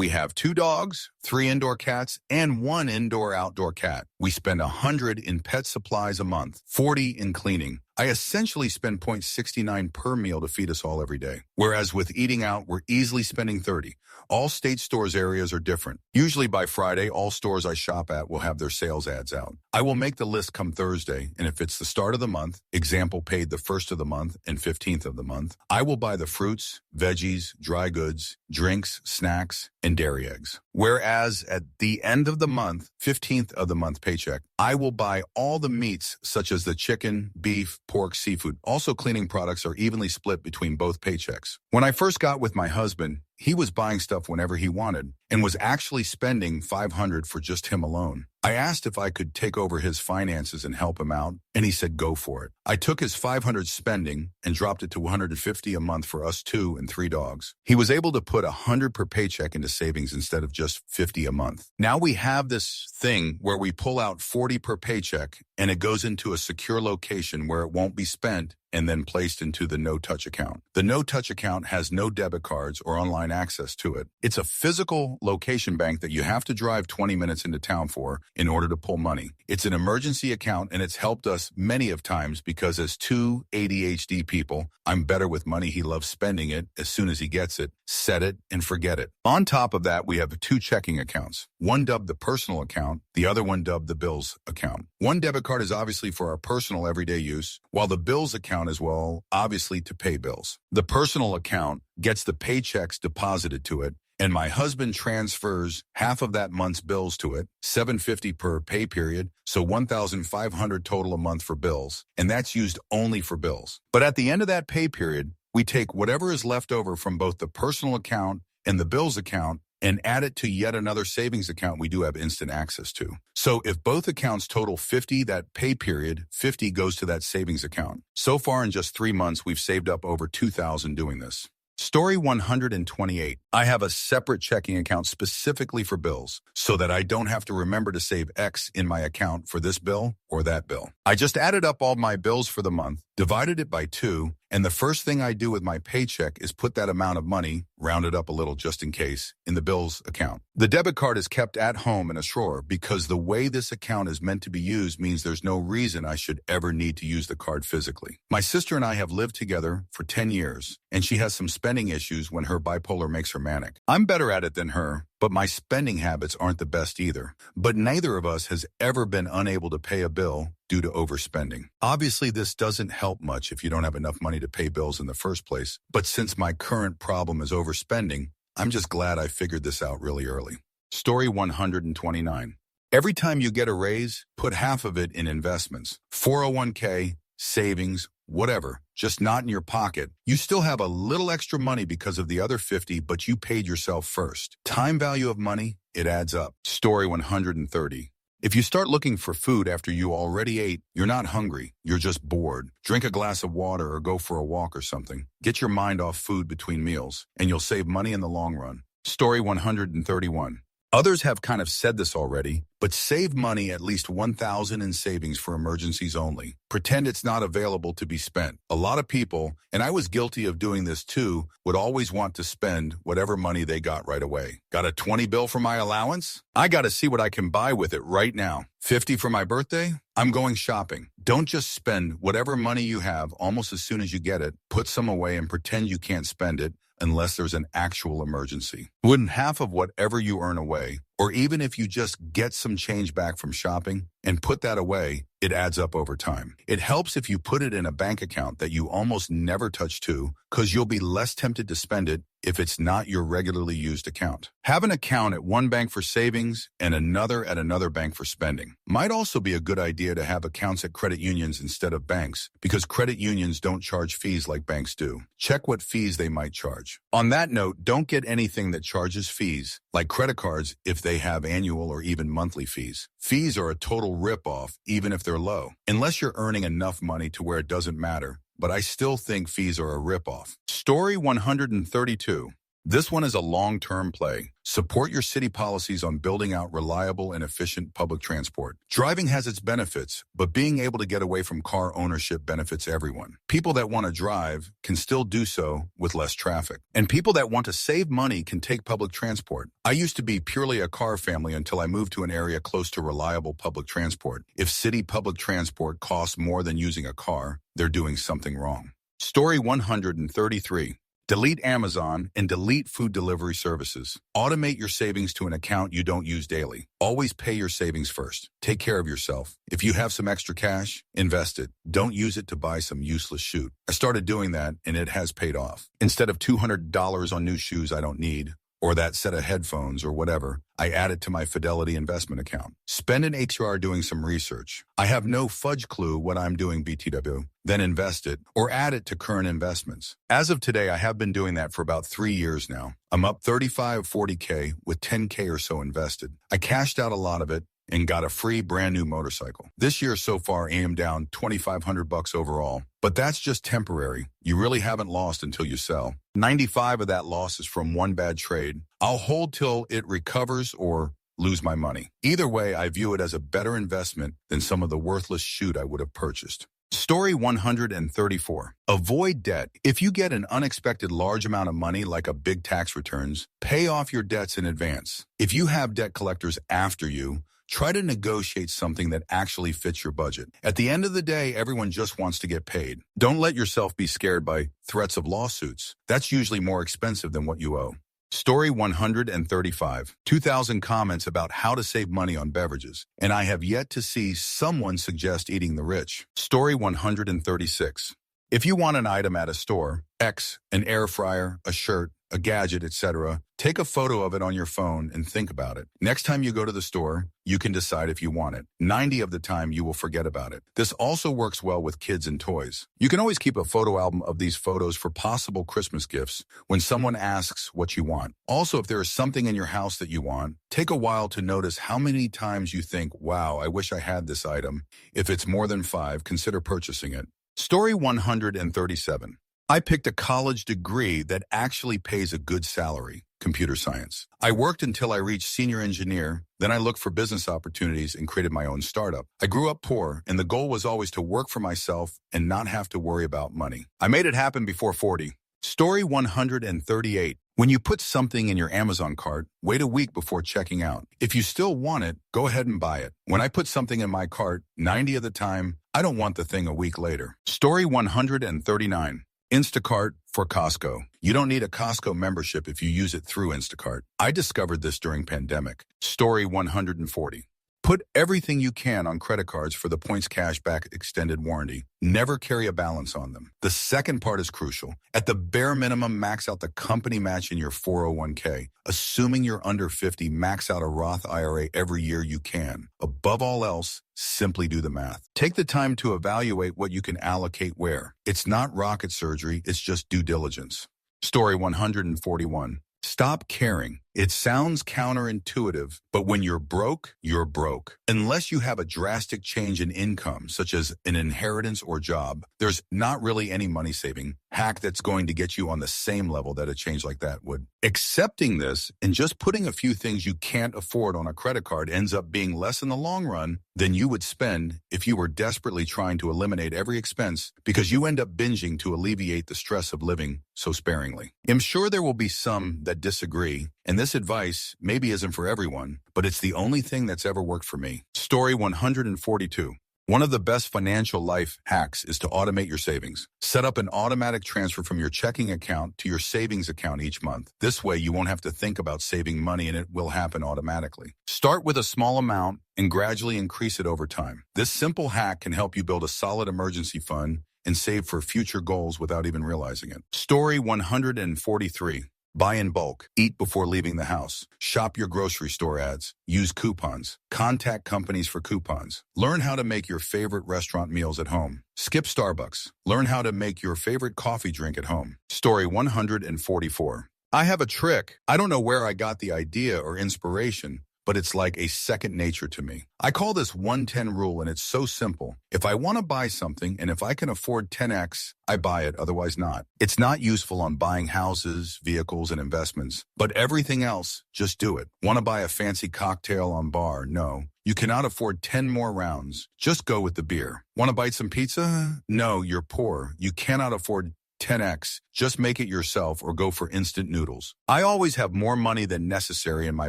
have 2 dogs, 3 indoor cats, and 1 indoor-outdoor cat. We spend $100 in pet supplies a month, $40 in cleaning. I essentially spend $0.69 per meal to feed us all every day. Whereas with eating out, we're easily spending $30. All state stores areas are different. Usually by Friday, all stores I shop at will have their sales ads out. I will make the list come Thursday, and if it's the start of the month, example paid the 1st of the month and 15th of the month, I will buy the fruits, veggies, dry goods, drinks, snacks, and dairy eggs. Whereas at the end of the month, 15th of the month paycheck, I will buy all the meats such as the chicken, beef, pork, seafood. Also, cleaning products are evenly split between both paychecks. When I first got with my husband, he was buying stuff whenever he wanted and was actually spending $500 for just him alone. I asked if I could take over his finances and help him out, and he said go for it. I took his $500 spending and dropped it to $150 a month for us 2 and 3 dogs. He was able to put $100 per paycheck into savings instead of just $50 a month. Now we have this thing where we pull out $40 per paycheck and it goes into a secure location where it won't be spent and then placed into the no-touch account. The no-touch account has no debit cards or online access to it. It's a physical location bank that you have to drive 20 minutes into town for in order to pull money. It's an emergency account, and it's helped us many of times because as 2 ADHD people, I'm better with money. He loves spending it as soon as he gets it, set it, and forget it. On top of that, we have 2 checking accounts. One dubbed the personal account, the other one dubbed the bills account. One debit card is obviously for our personal everyday use, while the bills account as well, obviously to pay bills. The personal account gets the paychecks deposited to it, and my husband transfers half of that month's bills to it, $750 per pay period, so $1,500 total a month for bills, and that's used only for bills. But at the end of that pay period, we take whatever is left over from both the personal account and the bills account and add it to yet another savings account we do have instant access to. So if both accounts total 50, that pay period, 50 goes to that savings account. So far in just 3 months, we've saved up over $2,000 doing this. Story 128. I have a separate checking account specifically for bills so that I don't have to remember to save X in my account for this bill or that bill. I just added up all my bills for the month, divided it by 2, and the first thing I do with my paycheck is put that amount of money, rounded up a little just in case, in the bills account. The debit card is kept at home in a drawer because the way this account is meant to be used means there's no reason I should ever need to use the card physically. My sister and I have lived together for 10 years, and she has some spending issues when her bipolar makes her manic. I'm better at it than her, but my spending habits aren't the best either. But neither of us has ever been unable to pay a bill due to overspending. Obviously, this doesn't help much if you don't have enough money to pay bills in the first place, but since my current problem is overspending, I'm just glad I figured this out really early. Story 129. Every time you get a raise, put half of it in investments. 401k, savings, whatever, just not in your pocket. You still have a little extra money because of the other 50, but you paid yourself first. Time value of money, it adds up. Story 130. If you start looking for food after you already ate, you're not hungry, you're just bored. Drink a glass of water or go for a walk or something. Get your mind off food between meals, and you'll save money in the long run. Story 131. Others have kind of said this already, but save money at least $1,000 in savings for emergencies only. Pretend it's not available to be spent. A lot of people, and I was guilty of doing this too, would always want to spend whatever money they got right away. Got a 20 bill for my allowance? I got to see what I can buy with it right now. 50 for my birthday? I'm going shopping. Don't just spend whatever money you have almost as soon as you get it. Put some away and pretend you can't spend it unless there's an actual emergency. Wouldn't half of whatever you earn away, or even if you just get some change back from shopping and put that away, it adds up over time. It helps if you put it in a bank account that you almost never touch too, because you'll be less tempted to spend it if it's not your regularly used account. Have an account at one bank for savings and another at another bank for spending. Might also be a good idea to have accounts at credit unions instead of banks, because credit unions don't charge fees like banks do. Check what fees they might charge. On that note, don't get anything that charges fees, like credit cards, if they have annual or even monthly fees. Fees are a total rip-off, even if they're low, unless you're earning enough money to where it doesn't matter. But I still think fees are a rip-off. Story 132. This one is a long-term play. Support your city policies on building out reliable and efficient public transport. Driving has its benefits, but being able to get away from car ownership benefits everyone. People that want to drive can still do so with less traffic. And people that want to save money can take public transport. I used to be purely a car family until I moved to an area close to reliable public transport. If city public transport costs more than using a car, they're doing something wrong. Story 133. Delete Amazon and delete food delivery services. Automate your savings to an account you don't use daily. Always pay your savings first. Take care of yourself. If you have some extra cash, invest it. Don't use it to buy some useless shoe. I started doing that, and it has paid off. Instead of $200 on new shoes I don't need, or that set of headphones or whatever, I add it to my Fidelity investment account. Spend an ATR doing some research. I have no fudge clue what I'm doing BTW. Then invest it or add it to current investments. As of today, I have been doing that for about 3 years now. I'm up 40K with 10K or so invested. I cashed out a lot of it and got a free brand new motorcycle. This year so far, I am down $2,500 overall, but that's just temporary. You really haven't lost until you sell. 95 of that loss is from one bad trade. I'll hold till it recovers or lose my money. Either way, I view it as a better investment than some of the worthless shoot I would have purchased. Story 134. Avoid debt. If you get an unexpected large amount of money like a big tax returns, pay off your debts in advance. If you have debt collectors after you, try to negotiate something that actually fits your budget. At the end of the day, everyone just wants to get paid. Don't let yourself be scared by threats of lawsuits. That's usually more expensive than what you owe. Story 135. 2,000 comments about how to save money on beverages, and I have yet to see someone suggest eating the rich. Story 136. If you want an item at a store, X, an air fryer, a shirt, a gadget, etc., Take a photo of it on your phone and think about it. Next time you go to the store, you can decide if you want it. 90 of the time, you will forget about it. This also works well with kids and toys. You can always keep a photo album of these photos for possible Christmas gifts when someone asks what you want. Also, if there is something in your house that you want, take a while to notice how many times you think, wow, I wish I had this item. If it's more than 5, consider purchasing it. Story 137. I picked a college degree that actually pays a good salary, computer science. I worked until I reached senior engineer, then I looked for business opportunities and created my own startup. I grew up poor, and the goal was always to work for myself and not have to worry about money. I made it happen before 40. Story 138. When you put something in your Amazon cart, wait a week before checking out. If you still want it, go ahead and buy it. When I put something in my cart, 90 of the time, I don't want the thing a week later. Story 139. Instacart for Costco. You don't need a Costco membership if you use it through Instacart. I discovered this during pandemic. Story 140. Put everything you can on credit cards for the points cashback extended warranty. Never carry a balance on them. The second part is crucial. At the bare minimum, max out the company match in your 401k. Assuming you're under 50, max out a Roth IRA every year you can. Above all else, simply do the math. Take the time to evaluate what you can allocate where. It's not rocket surgery, it's just due diligence. Story 141. Stop caring. It sounds counterintuitive, but when you're broke, you're broke. Unless you have a drastic change in income, such as an inheritance or job, there's not really any money-saving hack that's going to get you on the same level that a change like that would. Accepting this and just putting a few things you can't afford on a credit card ends up being less in the long run than you would spend if you were desperately trying to eliminate every expense because you end up binging to alleviate the stress of living so sparingly. I'm sure there will be some that disagree, and this advice maybe isn't for everyone, but it's the only thing that's ever worked for me. Story 142. One of the best financial life hacks is to automate your savings. Set up an automatic transfer from your checking account to your savings account each month. This way, you won't have to think about saving money and it will happen automatically. Start with a small amount and gradually increase it over time. This simple hack can help you build a solid emergency fund and save for future goals without even realizing it. Story 143. Buy in bulk. Eat before leaving the house. Shop your grocery store ads. Use coupons. Contact companies for coupons. Learn how to make your favorite restaurant meals at home. Skip Starbucks. Learn how to make your favorite coffee drink at home. Story 144. I have a trick. I don't know where I got the idea or inspiration, but it's like a second nature to me. I call this 110 rule, and it's so simple. If I want to buy something, and if I can afford 10x, I buy it, otherwise not. It's not useful on buying houses, vehicles, and investments, but everything else, just do it. Want to buy a fancy cocktail on bar? No. You cannot afford 10 more rounds. Just go with the beer. Want to bite some pizza? No, you're poor. You cannot afford 10x, just make it yourself or go for instant noodles. I always have more money than necessary in my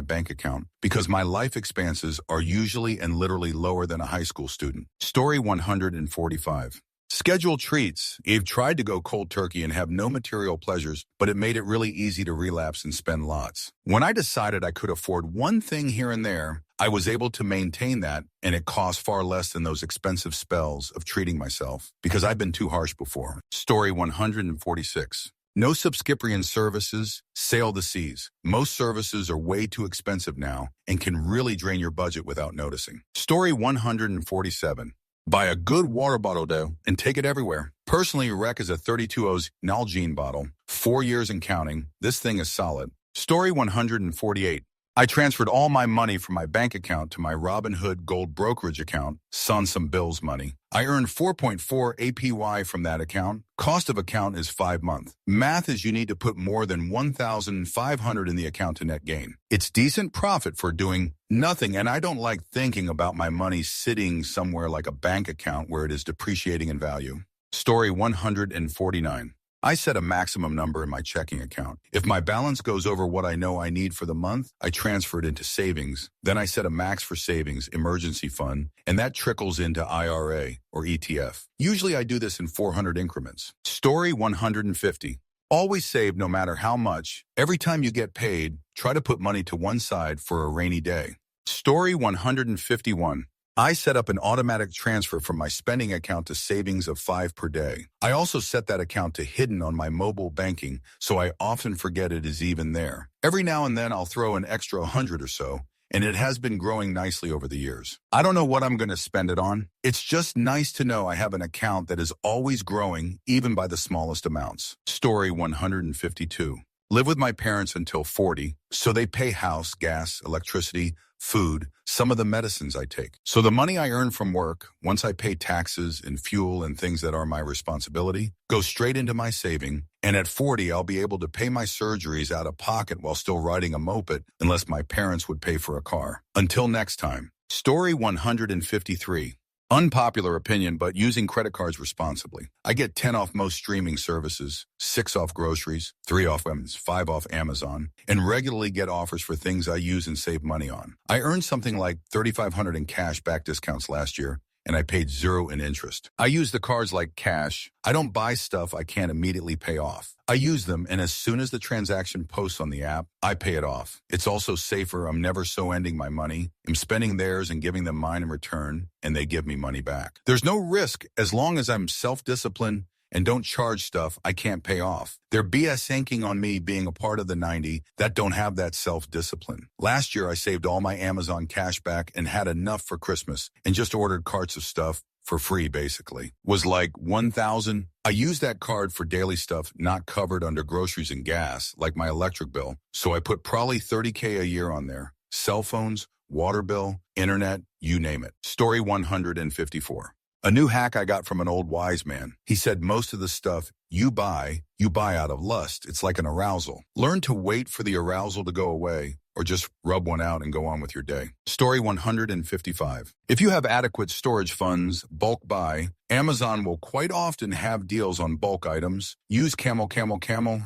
bank account because my life expenses are usually and literally lower than a high school student. Story 145. Schedule treats. You've tried to go cold turkey and have no material pleasures, but it made it really easy to relapse and spend lots. When I decided I could afford one thing here and there, I was able to maintain that, and it cost far less than those expensive spells of treating myself because I've been too harsh before. Story 146. No subscription services, sail the seas. Most services are way too expensive now and can really drain your budget without noticing. Story 147. Buy a good water bottle though and take it everywhere. Personally, Rec is a 32 oz Nalgene bottle. 4 years and counting. This thing is solid. Story 148. I transferred all my money from my bank account to my Robinhood Gold brokerage account, on some bills money. I earned 4.4 APY from that account. Cost of account is 5 months. Math is you need to put more than 1,500 in the account to net gain. It's decent profit for doing nothing, and I don't like thinking about my money sitting somewhere like a bank account where it is depreciating in value. Story 149. I set a maximum number in my checking account. If my balance goes over what I know I need for the month, I transfer it into savings. Then I set a max for savings, emergency fund, and that trickles into IRA or ETF. Usually I do this in 400 increments. Story 150. Always save no matter how much. Every time you get paid, try to put money to one side for a rainy day. Story 151. I set up an automatic transfer from my spending account to savings of 5 per day. I also set that account to hidden on my mobile banking, so I often forget it is even there. Every now and then I'll throw an extra 100 or so, and it has been growing nicely over the years. I don't know what I'm going to spend it on. It's just nice to know I have an account that is always growing, even by the smallest amounts. Story 152. Live with my parents until 40, so they pay house, gas, electricity, food, some of the medicines I take. So the money I earn from work, once I pay taxes and fuel and things that are my responsibility, goes straight into my saving, and at 40 I'll be able to pay my surgeries out of pocket while still riding a moped unless my parents would pay for a car. Until next time. Story 153. Unpopular opinion, but using credit cards responsibly. I get 10 off most streaming services, 6 off groceries, 3 off women's, 5 off Amazon, and regularly get offers for things I use and save money on. I earned something like $3,500 in cash back discounts last year, and I paid 0 in interest. I use the cards like cash. I don't buy stuff I can't immediately pay off. I use them, and as soon as the transaction posts on the app, I pay it off. It's also safer. I'm never so ending my money. I'm spending theirs and giving them mine in return, and they give me money back. There's no risk as long as I'm self-disciplined and don't charge stuff I can't pay off. They're BS-inking on me being a part of the 90 that don't have that self-discipline. Last year, I saved all my Amazon cash back and had enough for Christmas and just ordered carts of stuff for free, basically. Was like $1,000. I used that card for daily stuff not covered under groceries and gas, like my electric bill. So I put probably $30K a year on there. Cell phones, water bill, internet, you name it. Story 154. A new hack I got from an old wise man. He said most of the stuff you buy out of lust. It's like an arousal. Learn to wait for the arousal to go away, or just rub one out and go on with your day. Story 155. If you have adequate storage funds, bulk buy. Amazon will quite often have deals on bulk items. Use Camel,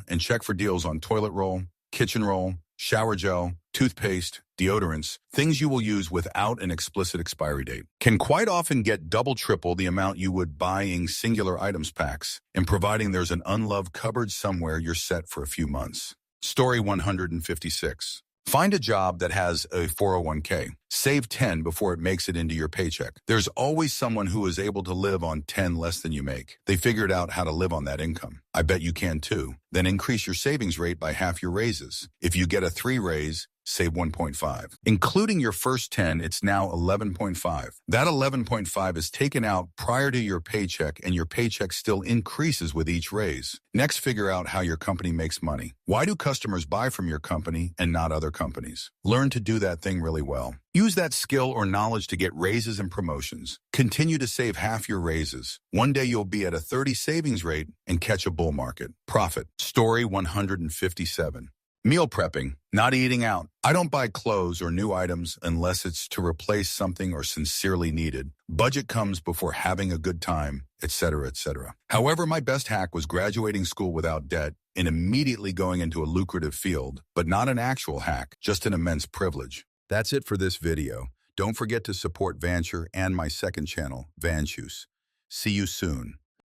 and check for deals on toilet roll, kitchen roll, shower gel, toothpaste, deodorants, things you will use without an explicit expiry date. Can quite often get double, triple the amount you would buying singular items packs, and providing there's an unloved cupboard somewhere, you're set for a few months. Story 156. Find a job that has a 401k. Save 10 before it makes it into your paycheck. There's always someone who is able to live on 10 less than you make. They figured out how to live on that income. I bet you can too. Then increase your savings rate by half your raises. If you get a 3 raise, save 1.5. Including your first 10, it's now 11.5. That 11.5 is taken out prior to your paycheck, and your paycheck still increases with each raise. Next, figure out how your company makes money. Why do customers buy from your company and not other companies? Learn to do that thing really well. Use that skill or knowledge to get raises and promotions. Continue to save half your raises. One day you'll be at a 30 savings rate and catch a bull market. Profit. Story 157. Meal prepping, not eating out. I don't buy clothes or new items unless it's to replace something or sincerely needed. Budget comes before having a good time, etc., etc. However, my best hack was graduating school without debt and immediately going into a lucrative field, but not an actual hack, just an immense privilege. That's it for this video. Don't forget to support Vancher and my second channel, Vancher. See you soon.